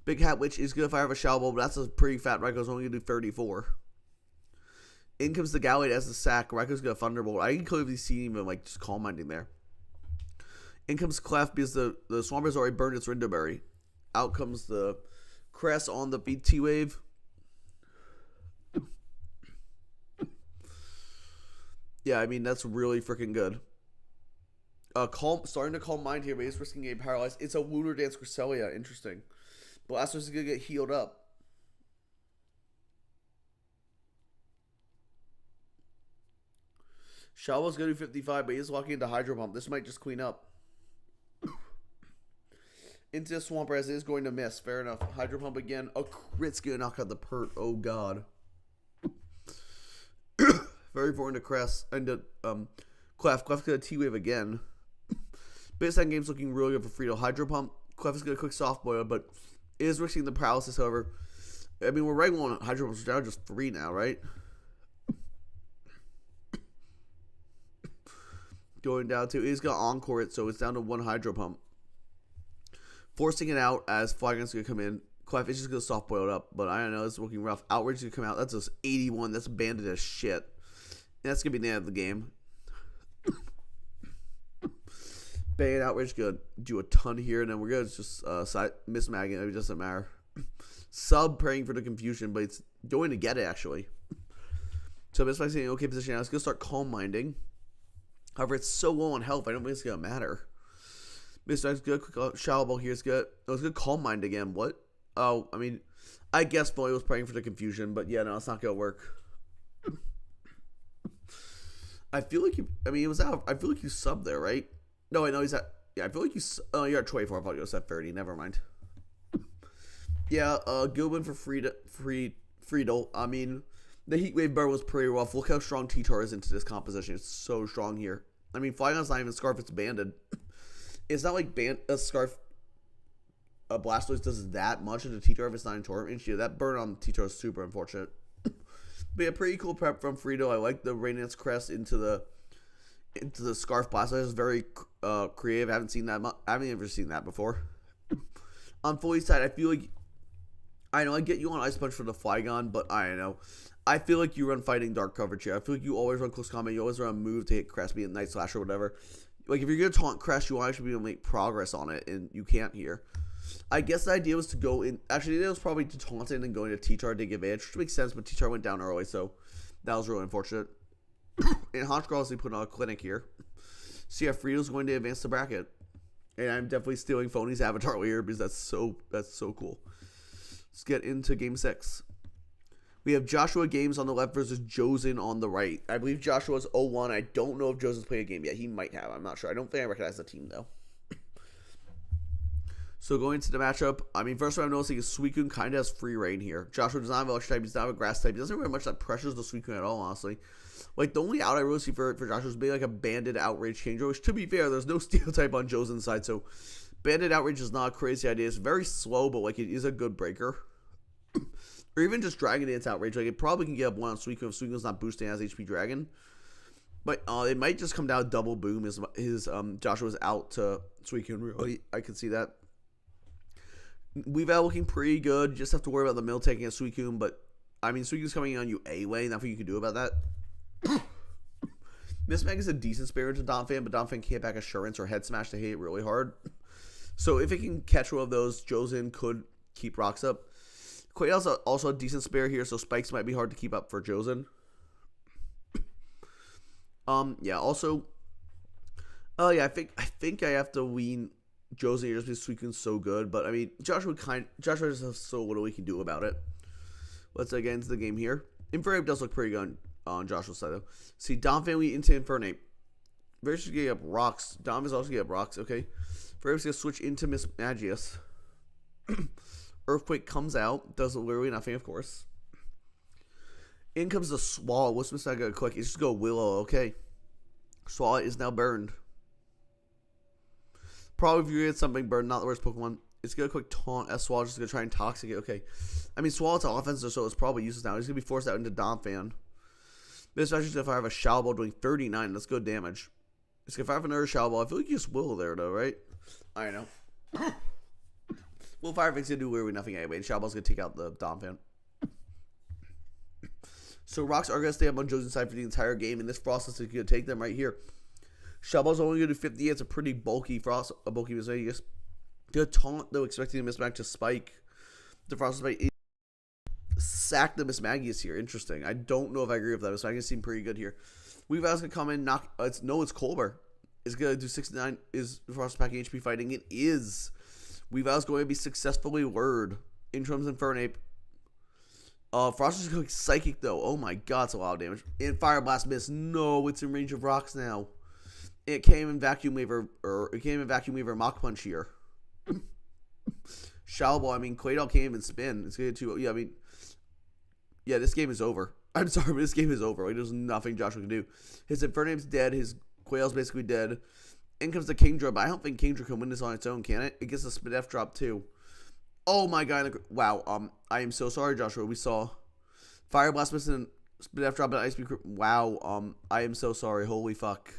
Big Hat Witch is going to fire up a Shadow Ball, but that's a pretty fat. Raikou's only going to do 34. In comes the Gallade as the sack. Raikou's going to Thunderbolt. I can clearly see him like just Calm Minding there. In comes Clef because the Swampber's already burned its Rindoberry. Out comes the Crest on the BT Wave. Yeah, I mean, that's really freaking good. Starting to Calm Mind here, but he's risking getting paralyzed. It's a Lunar Dance Cresselia. Interesting. Blastoise is going to get healed up. Shalbow's going to do 55, but he's locking into Hydro Pump. This might just clean up. Into the Swampert as it is going to miss. Fair enough. Hydro Pump again. A crit's going to knock out the Pert. Oh, God. Very important to Crest. And to Clef. Clef's going to T-Wave again. Base end game's looking really good for Frito. Hydro Pump. Clef is going to quick Soft Boil, but is risking the paralysis, however. I mean, we're right on Hydro Pump's down just 3 now, right? Going down to, he's going to Encore it, so it's down to 1 Hydro Pump. Forcing it out as Flygun's going to come in. Clef is just going to Soft Boil it up, but I don't know, it's looking rough. Outrage is going to come out. That's just 81. That's banded as shit. And that's going to be the end of the game. Bane Outrage going to do a ton here, and then we're going to just miss Magnet. It doesn't matter. Sub praying for the confusion, but it's going to get it, actually. So Miss Mag's in an okay position now. It's going to start Calm Minding. However, it's so low on health, I don't think it's going to matter. Miss Mag's good. Quick Shallow Ball here is good. Oh, it's good Calm Mind again. What? Oh, I mean, I guess Boy was praying for the confusion, but yeah, no, it's not going to work. I feel like you, I mean, it was out. I feel like you subbed there, right? No, I know he's at, yeah, I feel like you, oh, you're at 24. I thought you was at 30. Never mind. Yeah, good win for Friedel. I mean, the Heat Wave burn was pretty rough. Look how strong T-Tar is into this composition. It's so strong here. I mean, Flygon's not even Scarf, it's banded. It's not like a Scarf, a Blastoise does that much into T-Tar if it's not in Torment. Yeah, that burn on T-Tar is super unfortunate. But yeah, pretty cool prep from Friedel. I like the Rain Dance Crest into the Scarf Blastoise. It's very creative. I haven't seen that I haven't ever seen that before. On Foley's side, I feel like I know I get you on Ice Punch for the Flygon, but I don't know. I feel like you run Fighting Dark coverage here. I feel like you always run Close Combat. You always run a move to hit Crest, be it Night Slash or whatever. Like, if you're going to taunt Crest, you want to actually be able to make progress on it, and you can't here. I guess the idea was to go in. Actually, the idea was probably to taunt it and go into T-Tar to take advantage, which makes sense, but T-Tar went down early, so that was really unfortunate. And Honchkrow obviously put on a clinic here. So yeah, Friedel's going to advance the bracket. And I'm definitely stealing Phony's avatar here because that's so cool. Let's get into Game 6. We have Joshua Games on the left versus Josen on the right. I believe Joshua's 0-1. I don't know if Josen's played a game yet. He might have. I'm not sure. I don't think I recognize the team, though. So going into the matchup, I mean, first what I'm noticing is Suicune kind of has free reign here. Joshua does not have electric type. He does not have a grass type. He doesn't really have much that pressures the Suicune at all, honestly. Like, the only out I really see for Joshua is maybe like a Banded Outrage changer, which, to be fair, there's no Steel type on Josen's side, so Banded Outrage is not a crazy idea. It's very slow, but, like, it is a good breaker. Or even just Dragon Dance Outrage. Like, it probably can get up one on Suicune if Suicune's not boosting as HP Dragon. But it might just come down double boom his Joshua's out to Suicune. Really, I can see that. Weavile looking pretty good. You just have to worry about the mill taking a Suicune, but I mean, Suicune's coming on you anyway. Nothing you can do about that. Mismag is a decent spirit to Donphan, but Donphan can't back Assurance or Head Smash to hit it really hard. So if it can catch one of those, Josen could keep rocks up. Quail's also a decent spare here, so spikes might be hard to keep up for Josen. Yeah, also, yeah, I think I have to wean Josen here just because Suicune's so good, but I mean, Joshua just has so little he can do about it. Let's get into the game here. Infernape does look pretty good on Joshua's side, though. See, Donphan, we into Infernape. Very should get up rocks. Dom is also getting up rocks, okay. Infernape's going to switch into Miss Magius. Earthquake comes out, does literally nothing, of course. In comes the Swallow. What's Miss Magius going to click? It's just go Willow, okay. Swallow is now burned. Probably if you get something burned, not the worst Pokemon. It's going to quick taunt as Swallow, just going to try and toxic it. Okay. I mean, Swallow's offense, so it's probably useless now. He's going to be forced out into Donphan. This actually going to fire a Shower Ball doing 39. That's good damage. It's going to fire another Shower Ball. I feel like you just Willow there, though, right? I don't know. Well, Firefake's going to do literally nothing anyway, and Shower Ball's going to take out the Donphan. So Rocks are going to stay up on Josen's side for the entire game, and this Frost is going to take them right here. Shower Ball's only going to do 50. It's a pretty bulky Frost, a bulky Mismagius. Good taunt, though, expecting the Mismagius to spike. The Frost spike. Sack the Mismagius here. Interesting. I don't know if I agree with that. Mismagius seemed pretty good here. Weavile's going to come in, knock. It's Colbur. It's going to do 69. Is Frost packing HP fighting? It is. Weavile's going to be successfully lured. In terms of Infernape. Frost is going Psychic, though. Oh my god, it's a lot of damage. And Fire Blast miss. No, it's in range of rocks now. It came in Vacuum Weaver, Mach Punch here. Shower Ball, I mean, Quaidol can't even spin. It's going to, yeah, I mean, yeah, this game is over. I'm sorry, but this game is over. Like, there's nothing Joshua can do. His Infernape's dead. His Quail's basically dead. In comes the Kingdra, but I don't think Kingdra can win this on its own, can it? It gets a Spidef drop, too. Oh, my god. Wow, I am so sorry, Joshua. We saw Fire Blast missing Spidef drop and Ice Beam. Wow, I am so sorry. Holy fuck.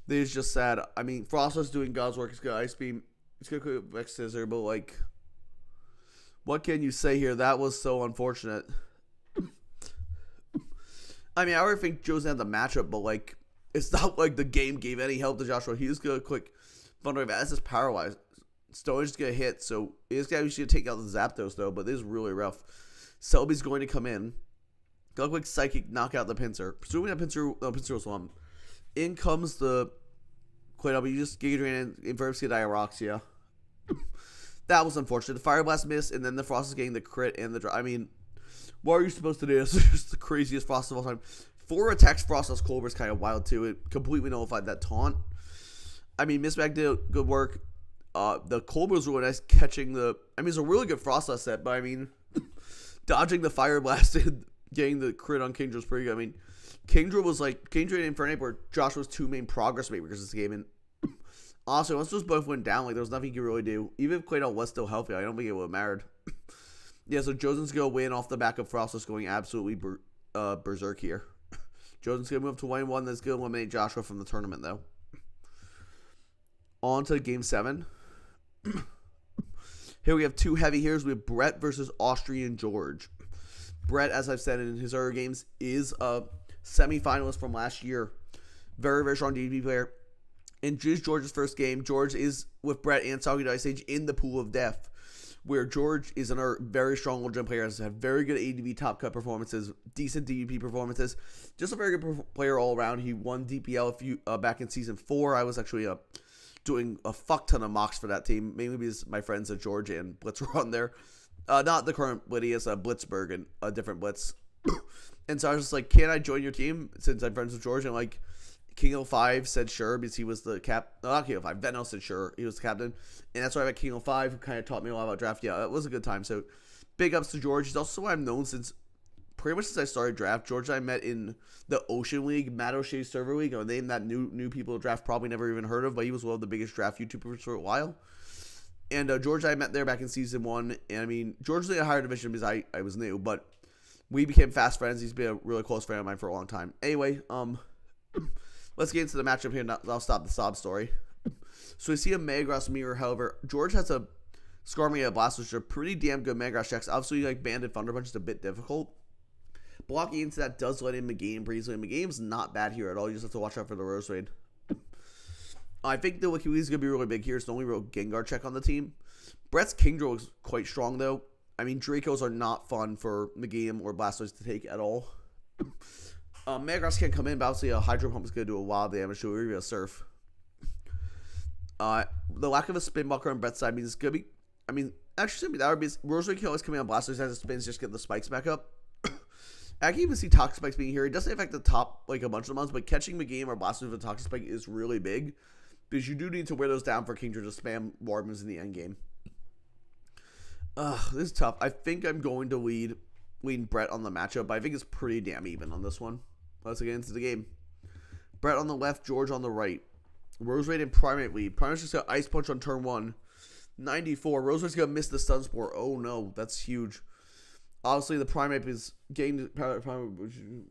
This is just sad. I mean, Frost was doing God's work. He's got Ice Beam. He's got quick Vex Scissor, but like, what can you say here? That was so unfortunate. I mean, I already think Josen had the matchup, but like, it's not like the game gave any help to Joshua. He was gonna quick Thunder Wave as his Paralyze. Stone is gonna hit, so he's gonna take out the Zapdos though, but this is really rough. Selby's going to come in. Go quick Psychic, knock out the Pinsir. Presuming that Pinsir was one. In comes the Quaidol, but you just Giga Drain and Inverse get Diaroxia. That was unfortunate. The Fire Blast missed, and then the Frost is getting the crit and the... I mean, what are you supposed to do? It's just the craziest Frost of all time. 4 attacks Frost as Colbur is kind of wild, too. It completely nullified that taunt. I mean, Mismag did good work. The Colby was really nice catching the. I mean, it's a really good Frost set, but I mean, dodging the Fire Blast and getting the crit on Kingdra was pretty good. I mean, Kingdra and Infernape were Joshua's two main progress makers this game, and honestly, once those both went down, like there was nothing you could really do. Even if Claydol was still healthy, I don't think it would have mattered. Yeah, so Josen's gonna win off the back of Frostless going absolutely berserk here. Josen's gonna move to 1-1. That's gonna eliminate Joshua from the tournament, though. On to Game 7. Here we have two heavy hitters. We have Brett versus Austrian George. Brett, as I've said in his other games, is a semifinalist from last year. Very, very strong DDP player. And this is George's first game. George is with Brett and Soggy Ice Age in the pool of death, where George is another very strong old gen player. Has had very good ADV top cut performances, decent DDP performances. Just a very good player all around. He won DPL back in Season 4. I was actually doing a fuck ton of mocks for that team, mainly because my friends at George and Blitz were on there. Not the current Blitty, it's Blitzberg and a different Blitz. And so I was just like, can I join your team since I'm friends with George? And like, King05 said sure because he was the not King05, Venno said sure, he was the captain. And that's why I met King05, who kind of taught me a lot about draft. Yeah, it was a good time. So big ups to George. He's also someone I've known pretty much since I started draft. George and I met in the Ocean League, Matt O'Shea Server League, a name that new people to draft probably never even heard of, but he was one of the biggest draft YouTubers for a while. And George and I met there back in Season 1. And I mean, George was in a higher division because I was new, but we became fast friends. He's been a really close friend of mine for a long time. Anyway, let's get into the matchup here. I'll stop the sob story. So we see a Metagross mirror. However, George has a Skarmory and a Blastoise, which are pretty damn good Metagross checks. Obviously, like Banded Thunder Punch is a bit difficult. Blocking into that does let in Meganium pretty easily. Meganium's not bad here at all. You just have to watch out for the Roserade. I think the Wiki is going to be really big here. It's the only real Gengar check on the team. Brett's Kingdra is quite strong, though. I mean, Dracos are not fun for Meganium or Blastoise to take at all. Metagross can't come in, but obviously a Hydro Pump is going to do a lot of damage to a Surf. The lack of a Spin Blocker on Brett's side means it's going to be... I mean, actually, that would be... Roserade can always come in on Blastoise as it spins, just get the spikes back up. I can even see Toxic Spikes being here. It doesn't affect the top, like, a bunch of the ones, but catching Meganium or Blastoise with a Toxic Spike is really big. Because you do need to wear those down for Kingdra to spam Water Moves in the end game. This is tough. I think I'm going to lead Brett on the matchup, but I think it's pretty damn even on this one. Let's get into the game. Brett on the left, George on the right. Roserade and Primeape lead. Primeape's just got Ice Punch on turn 1. 94. Roserade's going to miss the Stun Spore. Oh no, that's huge. Obviously, the Primeape is getting the Primeape.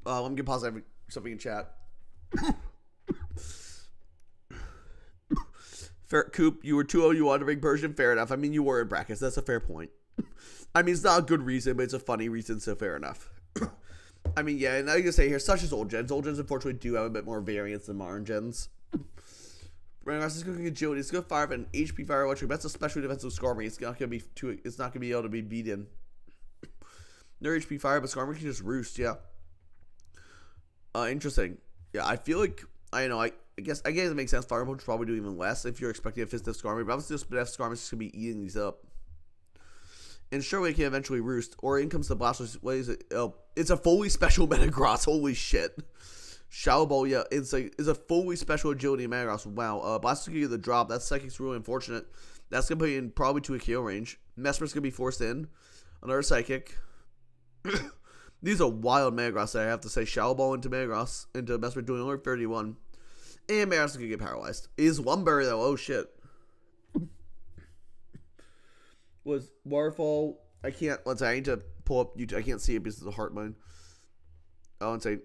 Let me get pause something in chat. Fair, Coop, you were 2-0, you wanted a big Persian. Fair enough. I mean, you were in brackets. That's a fair point. I mean, it's not a good reason, but it's a funny reason, so fair enough. I mean, yeah, and I can say here, such as old gens. Old gens, unfortunately, do have a bit more variance than modern gens. Rengar's is going to get agility. It's going to fire up an HP Fire Electric. That's a special defensive Skarmory. It's not going to be able to be beaten. No HP Fire, but Skarmory can just roost, yeah. Interesting. Yeah, I feel like, I guess it makes sense. Fire Punch probably do even less if you're expecting a Fist of Skarmory, but obviously this Fist Skarmory is going to be eating these up. And sure, can eventually roost. Or in comes the Blastoise. What is it? Oh, it's a fully special Metagross. Holy shit. Shadow Ball, yeah, it's a fully special agility Metagross. Wow. Blastoise can get the drop. That Psychic's really unfortunate. That's going to put you in probably to a KO range. Mesmer's going to be forced in. Another Psychic. These are wild Metagross, I have to say. Shadow Ball into Metagross. Into Mesmer doing only 31. And Metagross is going to get paralyzed. Is Lumberry, though. Oh, shit. Was Waterfall... I can't... Let's say I need to pull up YouTube. I can't see it because of the heart mine. I'll say...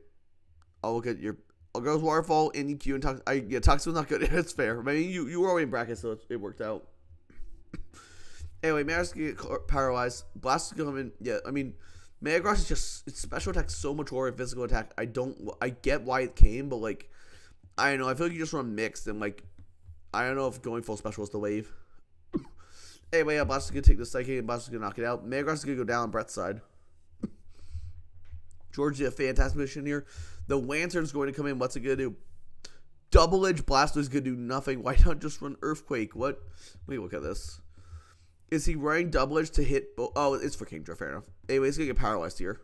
I'll look at your... I'll go with Waterfall, NEQ, and Toxic... Yeah, Toxic was not good. It's fair. I mean, you were already in brackets, so it worked out. Anyway, Metagross can get paralyzed. Blast is going to come in... Yeah, I mean... Metagross is just... Its special attack so much more than physical attack. I get why it came, but, like... I don't know. I feel like you just run mixed, and, like... I don't know if going full special is the wave. Anyway, yeah, Blastoise is going to take the Psychic, and Blastoise is going to knock it out. Metagross is going to go down on Brett's side. George did a fantastic mission here. The Lantern's going to come in. What's it going to do? Double Edge Blastoise is going to do nothing. Why not just run Earthquake? What? Wait, look at this. Is he running Double Edge to hit... Oh, it's for Kingdra. Fair enough. Anyway, he's going to get paralyzed here.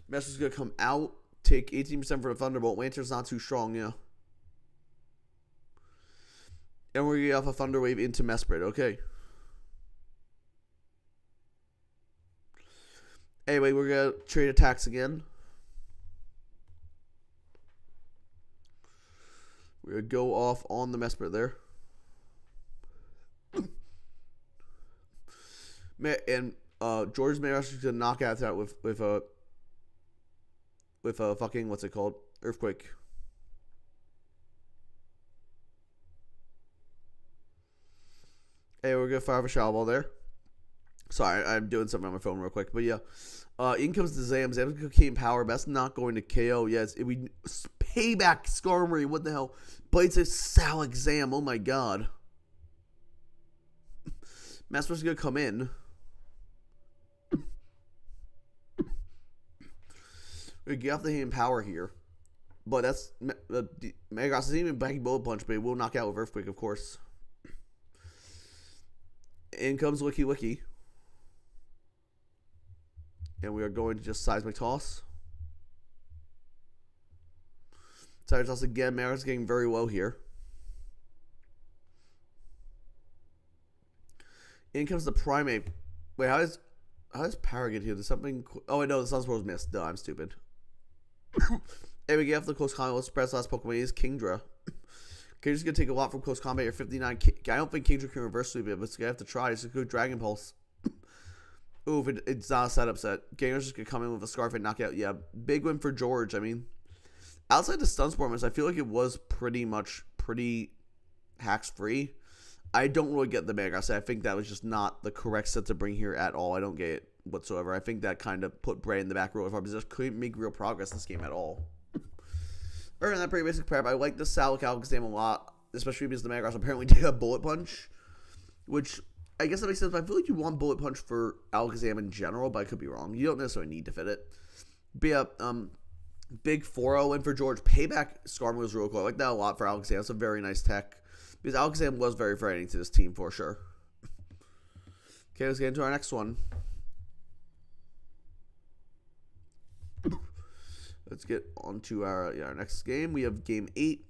Messer's going to come out. Take 18% for the Thunderbolt. Lantern's not too strong, yeah. And we're going to get off a Thunder Wave into Mesprit. Okay. Anyway, we're going to trade attacks again. We're going to go off on the Mesprit there. And George's Mayros is going to knock out that with a fucking, what's it called? Earthquake. Hey, we're going to fire off a Shadow Ball there. Sorry, I'm doing something on my phone real quick. But yeah. In comes the Zam. Zam's going to gain power. That's not going to KO. Yes, we payback Skarmory. What the hell? Bites a Salic Zam. Oh my god. Master's going to come in. We get off the hand power here. But that's Metagross isn't even backing Bullet Punch, but it will knock out with Earthquake, of course. In comes Licky Licky. And we are going to just Seismic Toss. Seismic Toss again. Metagross getting very low here. In comes the Primate. Wait, how does Power get here? There's something. Oh, wait, no, the Sunspore missed. Duh, I'm stupid. Hey, we get off the close combat. Let's press last Pokemon. It is Kingdra. Kingdra's going to take a lot from close combat. You're 59. I don't think Kingdra can reverse sweep it, but it's going to have to try. It's a good Dragon Pulse. Ooh, it's not a setup set. Kingdra's just going to come in with a Scarf and knock out. Yeah, big win for George. I mean, outside the Sunspore miss, I feel like it was pretty hacks free. I don't really get the Metagross. I think that was just not the correct set to bring here at all. I don't get it whatsoever. I think that kind of put Bray in the back row if I just couldn't make real progress in this game at all. Other than that pretty basic prep, I like the Salic Alakazam a lot, especially because the Metagross apparently did a Bullet Punch, which I guess that makes sense, but I feel like you want Bullet Punch for Alakazam in general, but I could be wrong. You don't necessarily need to fit it. But yeah, big 4-0 win for George. Payback Skarmory was real cool. I like that a lot for Alakazam. It's a very nice tech. Because Alakazam was very frightening to this team for sure. Okay, let's get into our next one. Let's get on to our next game. We have game 8.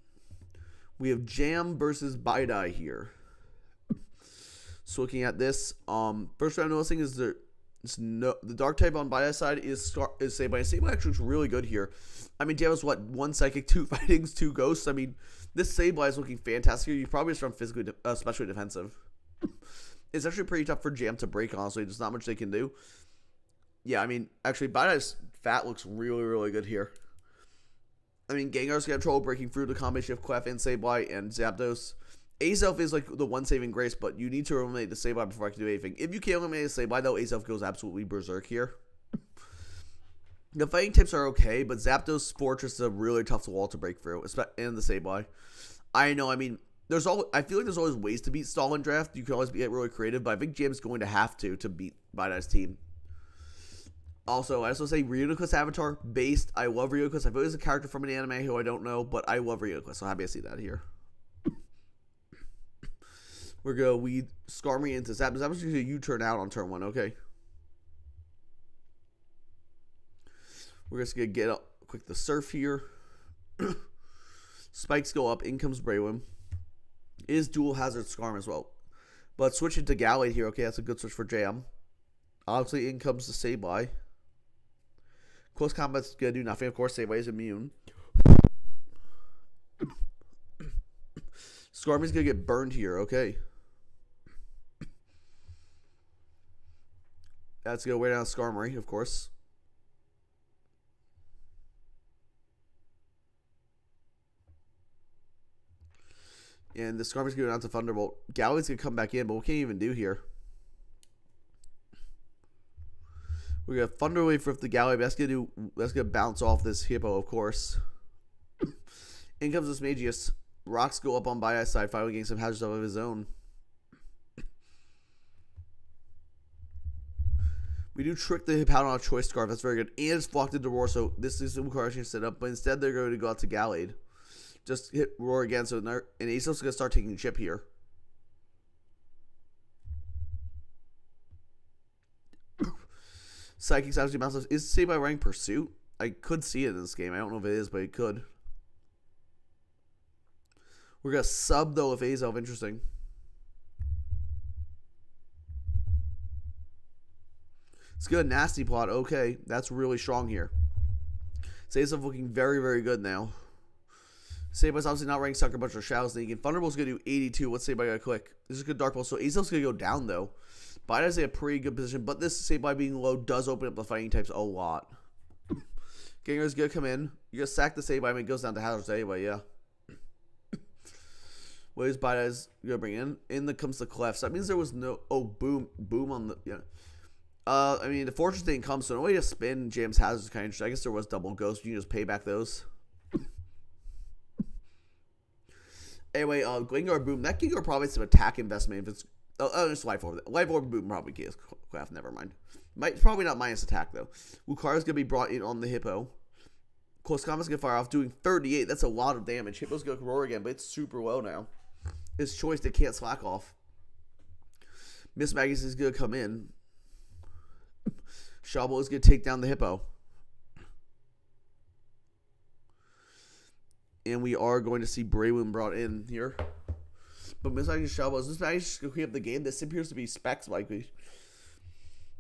We have Jam versus Bidai here. So looking at this, first thing I'm noticing is the Dark type on Bidai's side is Sableye. Sableye actually looks really good here. I mean, Jam has what? 1 Psychic, 2 Fightings, 2 Ghosts. I mean, this Sableye is looking fantastic here. You probably just run physically, especially defensive. It's actually pretty tough for Jam to break, honestly. There's not much they can do. Yeah, I mean, actually, Bidai's Fat looks really, really good here. I mean, Gengar's got trouble breaking through the combination of Clef and Sableye and Zapdos. Azelf is like the one saving grace, but you need to eliminate the Sableye before I can do anything. If you can't eliminate the Sableye, though, Azelf goes absolutely berserk here. The fighting types are okay, but Zapdos Fortress is a really tough wall to break through, and the Sableye. I know, I mean, I feel like there's always ways to beat Stall and Draft. You can always get really creative, but I think Jam's going to have to beat Bidai's team. Also, I also say Reuniclus Avatar based. I love Reuniclus. I feel he's a character from an anime who I don't know, but I love Reuniclus, so happy to see that here. We're going to weed Skarmory into Zapdos. Zapdos is going to U-turn out on turn 1, okay. We're just going to get up quick the Surf here. Spikes go up. In comes Breloom. Is dual hazard Skarm as well. But switch it to Gallade here. Okay, that's a good switch for Jam. Obviously, in comes the Sableye. Close combat's going to do nothing. Of course, Sableye is immune. Skarmory's going to get burned here. Okay. That's going to wear down Skarmory, of course. And the Skarmory's going down to Thunderbolt. Gallade's going to come back in, but what can he even do here? We're going to Thunder Wave for the Gallade. That's going to bounce off this Hippo, of course. In comes this Magius. Rocks go up on Bidai's side, finally getting some hazards of his own. We do trick the Hippowdon on a Choice Scarf. That's very good. And it's flocked into Roar, so this is some correction set up. But instead, they're going to go out to Gallade. Just hit Roar again, so and Azelf's going to start taking chip here. Psychic actually bounces. Is Sableye running Pursuit? I could see it in this game. I don't know if it is, but it could. We're going to sub, though, with Azov. Interesting. It's good. Nasty Plot. Okay. That's really strong here. Azov looking very, very good now. Saber's obviously not ranked Sucker Punch or Shadow Sneak. And Thunderbolt's going to do 82. Let's say by a click. This is a good Dark Pulse. So Azov's going to go down, though. Bida's in a pretty good position. But this, say by being low, does open up the fighting types a lot. Gengar's going to come in. You're going to sack the Sableye. I mean, it goes down to Hazards anyway, yeah. What is Bida's going to bring in? In the comes the Clef. So that means there was no... Oh, boom. Boom on the... Yeah. I mean, the Fortress didn't come, so no way to spin James Hazard's kind of interesting. I guess there was double Ghost. You can just pay back those. Anyway, Gengar Boom. That Gengar probably has some attack investment if it's... Oh, it's Life Orb. Life Orb Boom probably kills Clef. Never mind. Probably not minus attack, though. Lucario's going to be brought in on the Hippo. Close Combat's going to fire off, doing 38. That's a lot of damage. Hippo's going to roar again, but it's super low now. His choice, they can't slack off. Miss Maggie's is going to come in. Shabo is going to take down the Hippo. And we are going to see Breloom brought in here. But Miss Maggie's Shabo is just going to clean up the game. This appears to be Specs likely.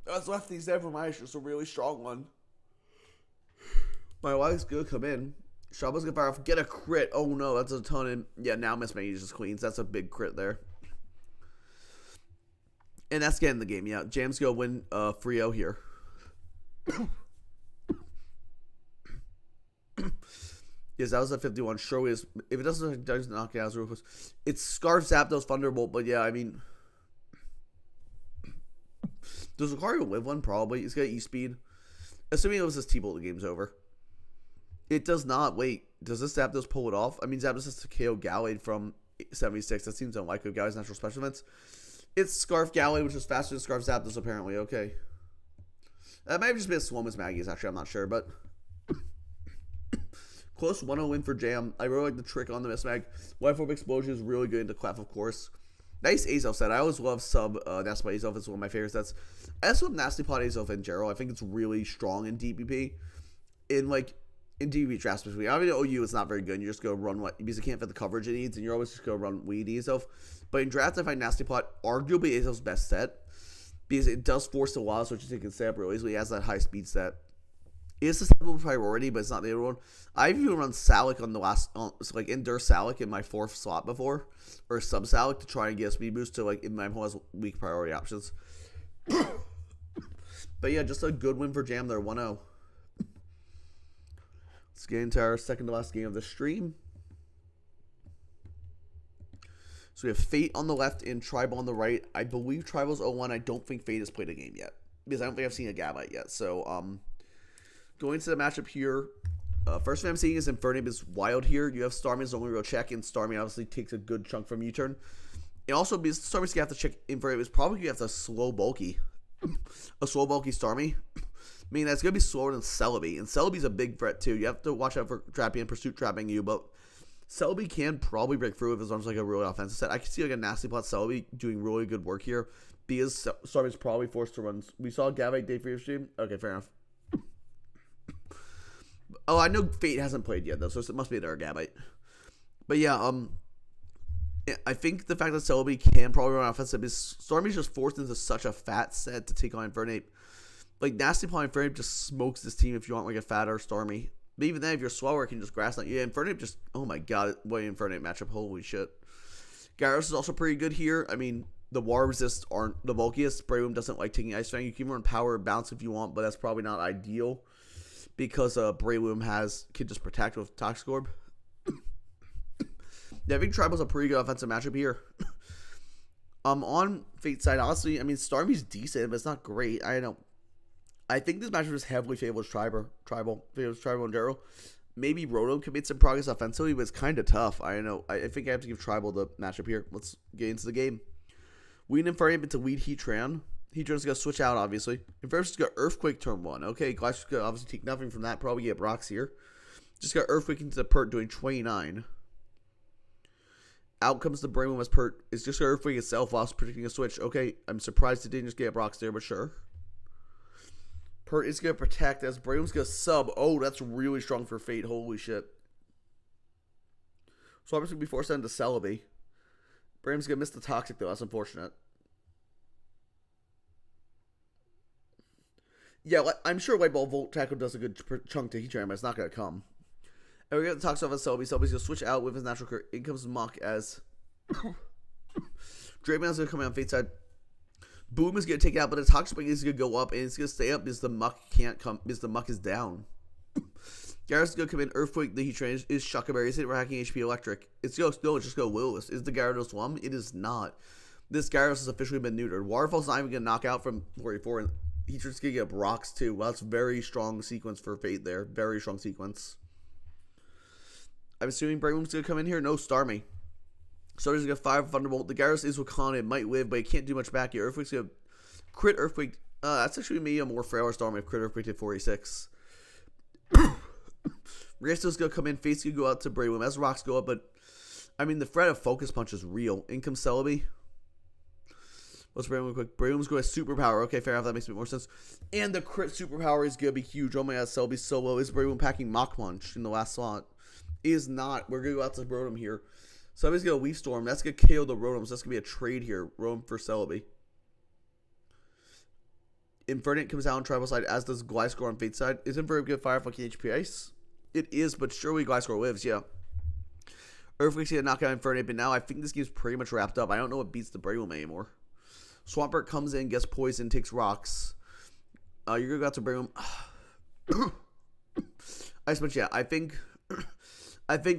That's lefties there for my just a really strong one. My wife's going to come in. Shabo's going to fire off. Get a crit. Oh no, that's a ton. And yeah, now Miss Maggie just cleans. That's a big crit there. And that's getting the game. Yeah, Jam's going to win Frio here. Yes, that was a 51. Sure is. If it doesn't knock it out, real close. It's Scarf Zapdos Thunderbolt, but yeah, I mean, does Lucario live one? Probably. He's got E-Speed. Assuming it was this T-Bolt, the game's over. It does not. Wait, does this Zapdos pull it off? I mean, Zapdos has to KO Gallade from 76. That seems unlikely with Gallade's natural special events. It's Scarf Gallade, which is faster than Scarf Zapdos, apparently. Okay. That might have just been as slow as Maggie's, actually. I'm not sure, but... Close 1-0 win for Jam. I really like the trick on the Miss Mag. Life Orb Explosion is really good into Clef, of course. Nice Azov set. I always love sub Nasty Plot Azov. It's one of my favorite sets. I also love Nasty Plot Azov in general. I think it's really strong in DPP. In DPP draft specifically. I mean, in OU, it's not very good. You just go run what... Because it can't fit the coverage it needs, and you're always just going to run Weed Azov. But in draft, I find Nasty Plot arguably Azov's best set. Because it does force the wild switches so you can set up real easily. It has that high speed set. It is a sustainable priority, but it's not the other one. I've even run Salic on the last, Endure Salic in my 4th slot before, or Sub Salic to try and get a speed boost to in my whole has weak priority options. But yeah, just a good win for Jam there, 1-0. Let's get into our second to last game of the stream. So we have Fate on the left and Tribal on the right. I believe Tribal's 0-1. I don't think Fate has played a game yet, because I don't think I've seen a Gabite yet. So, going to the matchup here, first thing I'm seeing is Infernape is wild here. You have Starmie as the only real check, and Starmie obviously takes a good chunk from U-turn. And also, because Starmie's going to have to check Infernape, is probably going to have to slow bulky. A slow bulky Starmie. I mean, that's going to be slower than Celebi, and Celebi's a big threat too. You have to watch out for Trappy and Pursuit trapping you, but Celebi can probably break through if his arms like a really offensive set. I can see a Nasty Plot Celebi doing really good work here, because Starmie's probably forced to run. We saw Gavite day for your stream. Okay, fair enough. Oh, I know Fate hasn't played yet, though, so it must be another Gabite. But yeah, I think the fact that Celebi can probably run offensive is Starmie's just forced into such a fat set to take on Infernape. Nasty Plot Infernape just smokes this team if you want, a fatter Starmie. But even then, if you're slower, it can just grass on you. Yeah, Infernape just, oh my god, what an Infernape matchup, holy shit. Gyarados is also pretty good here. I mean, the War Resists aren't the bulkiest. Breloom doesn't like taking Ice Fang. You can run Power Bounce if you want, but that's probably not ideal, because Breloom can just protect with Toxic Orb. Yeah, I think Tribal's a pretty good offensive matchup here. On Fate's side, honestly, I mean, Starmie's decent, but it's not great. I know. I think this matchup is heavily favors Tribal favors Tribal and Daryl. Maybe Rotom can make some progress offensively, but it's kind of tough. I don't know. I think I have to give Tribal the matchup here. Let's get into the game. Weed Infernape into Weed Heatran. Heatran's going to switch out, obviously. Infernape's got Earthquake turn 1. Okay, Glacial's going to obviously take nothing from that. Probably get Brox here. Just got Earthquake into the Pert doing 29. Out comes the Breloom as Pert. It's just Earthquake itself whilst predicting a switch. Okay, I'm surprised it didn't just get Brox there, but sure. Pert is going to protect as Breloom's going to sub. Oh, that's really strong for Fate. Holy shit. Swampert's going to be forced into Celebi. Braum's going to miss the Toxic, though. That's unfortunate. Yeah, I'm sure White Ball Volt Tackle does a good chunk to Heatran, but it's not going to come. And we get the Toxic off of Celebi. Celebi's going to switch out with his natural crit. In comes Muck as Draymond's going to come out on Fate side. Boom is going to take it out, but the Toxic Spike is going to go up, and it's going to stay up because the Muck can't come, because the Muck is down. Gyarados is going to come in. Earthquake, the Heatran is Shuckle Berry. Is it hacking HP Electric? It's just go Will-O-Wisp. Is the Gyarados one? It is not. This Gyarados has officially been neutered. Waterfall's not even going to knock out from 44, and Heatran's going to get rocks too. Well, that's a very strong sequence for Fate there. Very strong sequence. I'm assuming Braum's going to come in here. No, Starmie. Starmie's going to 5 Thunderbolt. The Gyarados is Wakana. It might live, but it can't do much back here. Earthquake's going to crit Earthquake. That's actually maybe a more frailer Starmie if crit Earthquake did 46. Riasto's going to come in. Fate's going to go out to Braum as rocks go up, but I mean, the threat of Focus Punch is real. In comes Celebi. Let's Braum real quick. Braum's going to Superpower. Okay, fair enough. That makes a bit more sense. And the crit Superpower is going to be huge. Oh my god, Celebi's so low. Is Braum packing Mach Punch in the last slot? Is not. We're going to go out to Rotom here. Celebi's going to Leaf Storm. That's going to KO the Rotom. So that's going to be a trade here. Rotom for Celebi. Infernape comes out on Tribal side, as does Gliscor on Fate side. Is Infernape going to fire fucking HP Ice? It is, but surely Gliscor lives, yeah. Earthquake's going to knock out Infernape, but now I think this game's pretty much wrapped up. I don't know what beats the Braum anymore. Swampert comes in, gets poisoned, takes rocks. You're going to go out to Braum. Ice Punch, yeah. I think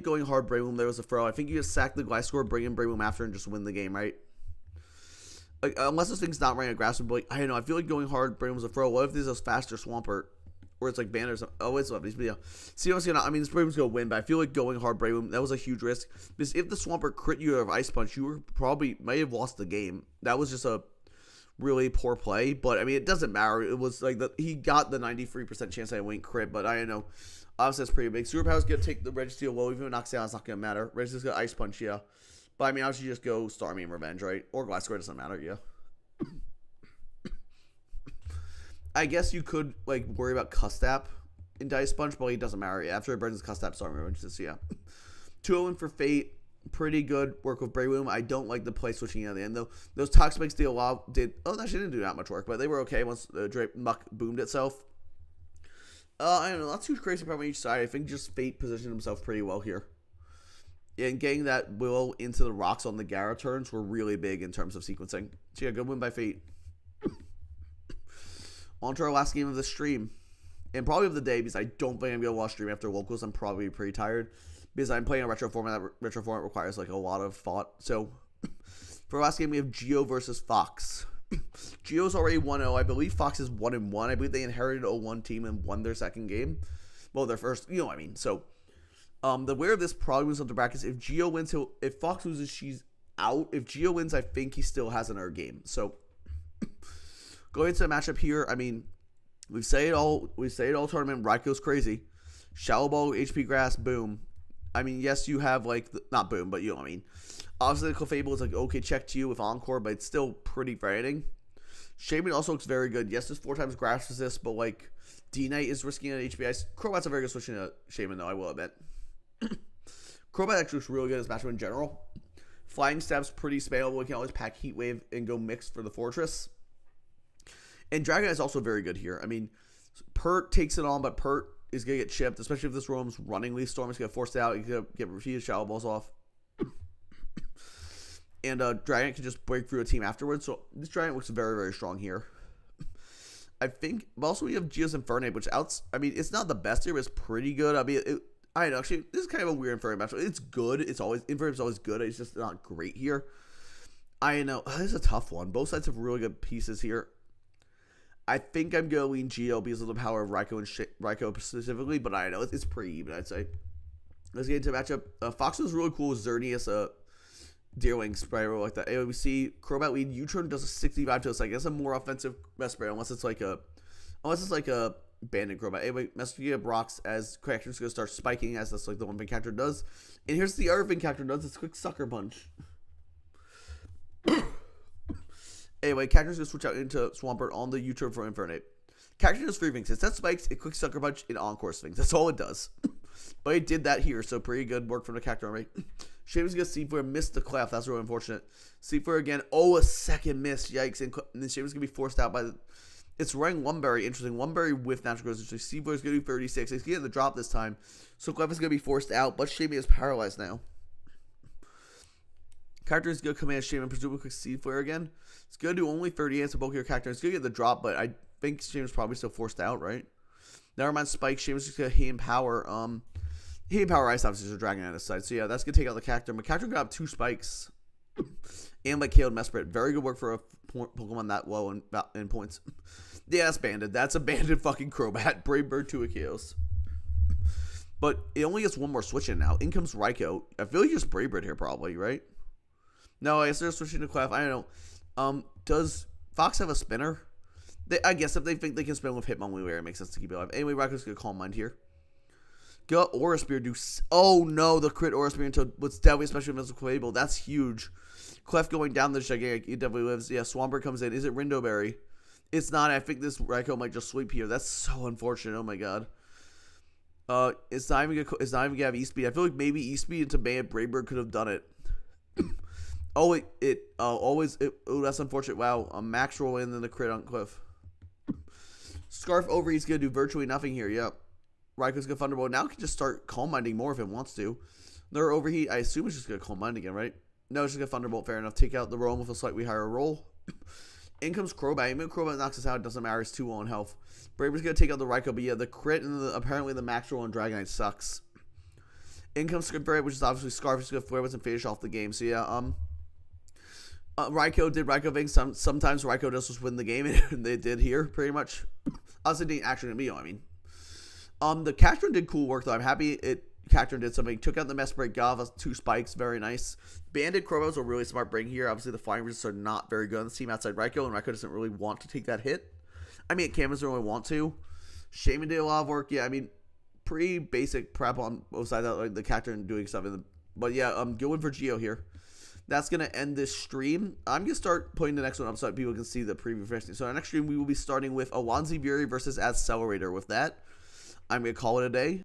going hard Braum there was a throw. I think you just sack the Gliscor, bring in Braum after, and just win the game, right? Like, unless this thing's not running aggressive, but like, I don't know. I feel like going hard Braum was a throw. What if this is faster Swampert? Or it's like Banner or something. Oh, it's lefties, but yeah. See what's going on. I mean, this Braum's going to win, but I feel like going hard Braum, that was a huge risk. Because if the Swampert crit you out of Ice Punch, you might have lost the game. That was just a really poor play. But, I mean, it doesn't matter. It was like, he got the 93% chance I went crit, but I don't know. Obviously, that's pretty big. Superpower's going to take the Registeel low. Even if it knocks down, it's not going to matter. Registeel's going to Ice Punch, yeah. But, I mean, obviously, just go Starmie and Revenge, right? Or Gliscor, doesn't matter, yeah. I guess you could, like, worry about Custap in Ice Punch, but it doesn't matter. After it burns his Custap, Starmie Revenge, so yeah. 2-0 for Fate. Pretty good work with Braum. I don't like the play switching at the end, though. Those Toxic Spikes actually didn't do that much work, but they were okay once Muck boomed itself. I don't know, not too crazy problem on each side. I think just Fate positioned himself pretty well here. And getting that Willow into the rocks on the Gara turns were really big in terms of sequencing. So yeah, good win by Fate. On to our last game of the stream. And probably of the day, because I don't think I'm going to watch stream after locals. I'm probably pretty tired. Because I'm playing a retro format. That retro format requires like a lot of thought. So, for our last game, we have Geo versus Fox. Geo's already 1-0. I believe Fox is 1-1. I believe they inherited a 0-1 team and won their second game. Well, their first, you know what I mean. So, the winner of this probably wins up the brackets. If Geo wins, if Fox loses, she's out. If Geo wins, I think he still has another game. So, going into the matchup here, I mean, we say it all tournament. Raiko's crazy. Shallow Ball, HP Grass, boom. I mean, yes, you have like not boom, but you know what I mean. Obviously, the Clefable is like okay, check to you with Encore, but it's still pretty frightening. Shaman also looks very good. Yes, there's 4 times Grass Resist, but like D-Knight is risking an HP Ice. Crobat's a very good switch to Shaman, though. I will admit. Crobat actually looks really good as matchup in general. Flying Step's pretty spammable. We can always pack Heat Wave and go mixed for the Fortress. And Dragon is also very good here. I mean, Pert takes it on, but Pert is going to get chipped, especially if this Rotom's running Leaf Storm. It's going to force it out. He's going to get repeated Shallow Balls off. And Dragon can just break through a team afterwards. So this Dragon looks very, very strong here. I think, but also we have Geo's Infernape, which I mean, it's not the best here, but it's pretty good. I mean, I don't know, actually, this is kind of a weird Infernape matchup. It's good. Infernape's always good. It's just not great here. I know, this is a tough one. Both sides have really good pieces here. I think I'm going to lean Geo because of the power of Raikou and Raikou specifically, but I don't know. It's pretty even, I'd say. Let's get into the matchup. Fox was really cool with Xerneas, Deerwing, Spyro like that. Anyway, we see Crobat lead. U-turn does a 65 to us. Like, it's a more offensive Mesprit unless it's like a banded Crobat. Anyway, Mesprit rocks as Cactur's going to start spiking as that's like the one thing Cactur does. And here's the other thing Cactur does. It's quick Sucker Punch. Anyway, Cactur's going to switch out into Swampert on the U-turn for Infernape. Cactus does 3 things. It sets spikes, it quick Sucker Punch, it Encore swings. That's all it does. But he did that here, so pretty good work from the character army. Sheamus gonna C4, missed the clef. That's really unfortunate. C4 again. Oh, a second miss. Yikes. And then Sheamus gonna be forced out by the... It's running one berry. Interesting. One berry with natural growth. So C4 is gonna do 36. He's getting the drop this time. So clef is gonna be forced out, but Sheamus is paralyzed now. Character is gonna command Sheamus, presumably quick C4 again. It's gonna do only 38 to bulkier character. It's gonna get the drop, but I think Sheamus probably still forced out, right? Never mind Spike. Sheamus is gonna Hidden Power. Hidden Power Ice obviously is a dragon at his side. So yeah, that's gonna take out the character. But character got 2 spikes. And like KO'd Mesprit. Very good work for a Pokemon that low in points. Yeah, that's banded. That's a banded fucking Crobat. Brave Bird 2 KOs. But it only gets one more switch in now. In comes Raikou. I feel like just Brave Bird here probably, right? No, I guess they're switching to Clef. I don't know. Does Fox have a spinner? I guess if they think they can spin with Hitmonlee, it makes sense to keep it alive. Anyway, Raikou's gonna Calm Mind here. Got Aura Spear do... Oh no, the crit Aura Spear into what's definitely special Missile Quable. That's huge. Clef going down the gigantic. He definitely lives. Yeah, Swampert comes in. Is it Rindoberry? It's not. I think this Raikou might just sweep here. That's so unfortunate. Oh my god. It's not even gonna have E-Speed. I feel like maybe E-Speed into Band Brave Bird could have done it. Oh, that's unfortunate. Wow, a max roll in, then the crit on Cliff. Scarf over, he's going to do virtually nothing here. Yep. Raikou's going to Thunderbolt. Now he can just start Calm Minding more if it wants to. Another Overheat, I assume it's just going to Calm Mind again, right? No, it's just going to Thunderbolt. Fair enough. Take out the Roam with a slightly higher roll. In comes Crobat. Even if Crobat knocks us out, it doesn't matter. It's 2 low in health. Braver's going to take out the Raikou, but yeah, the crit and apparently the max roll on Dragonite sucks. In comes Script Fairy, which is obviously Scarf. He's going to flare with and finish off the game. So yeah, Raikou did Raikou things. Sometimes Raikou does just win the game, and they did here, pretty much. Obviously, didn't actually be, I mean. The Cacturne did cool work, though. I'm happy Cacturne did something. Took out the Mesprit, got us 2 spikes. Very nice. Banded Crobat was a really smart bring here. Obviously, the flying resists are not very good on this team outside Raikou, and Raikou doesn't really want to take that hit. I mean, Cam doesn't really want to. Shaman did a lot of work. Yeah, I mean, pretty basic prep on both sides, like the Cacturne doing stuff. But yeah, going for Geo here. That's going to end this stream. I'm going to start putting the next one up so that people can see the preview for next. So our next stream, we will be starting with Alonzi Fury versus Accelerator. With that, I'm going to call it a day.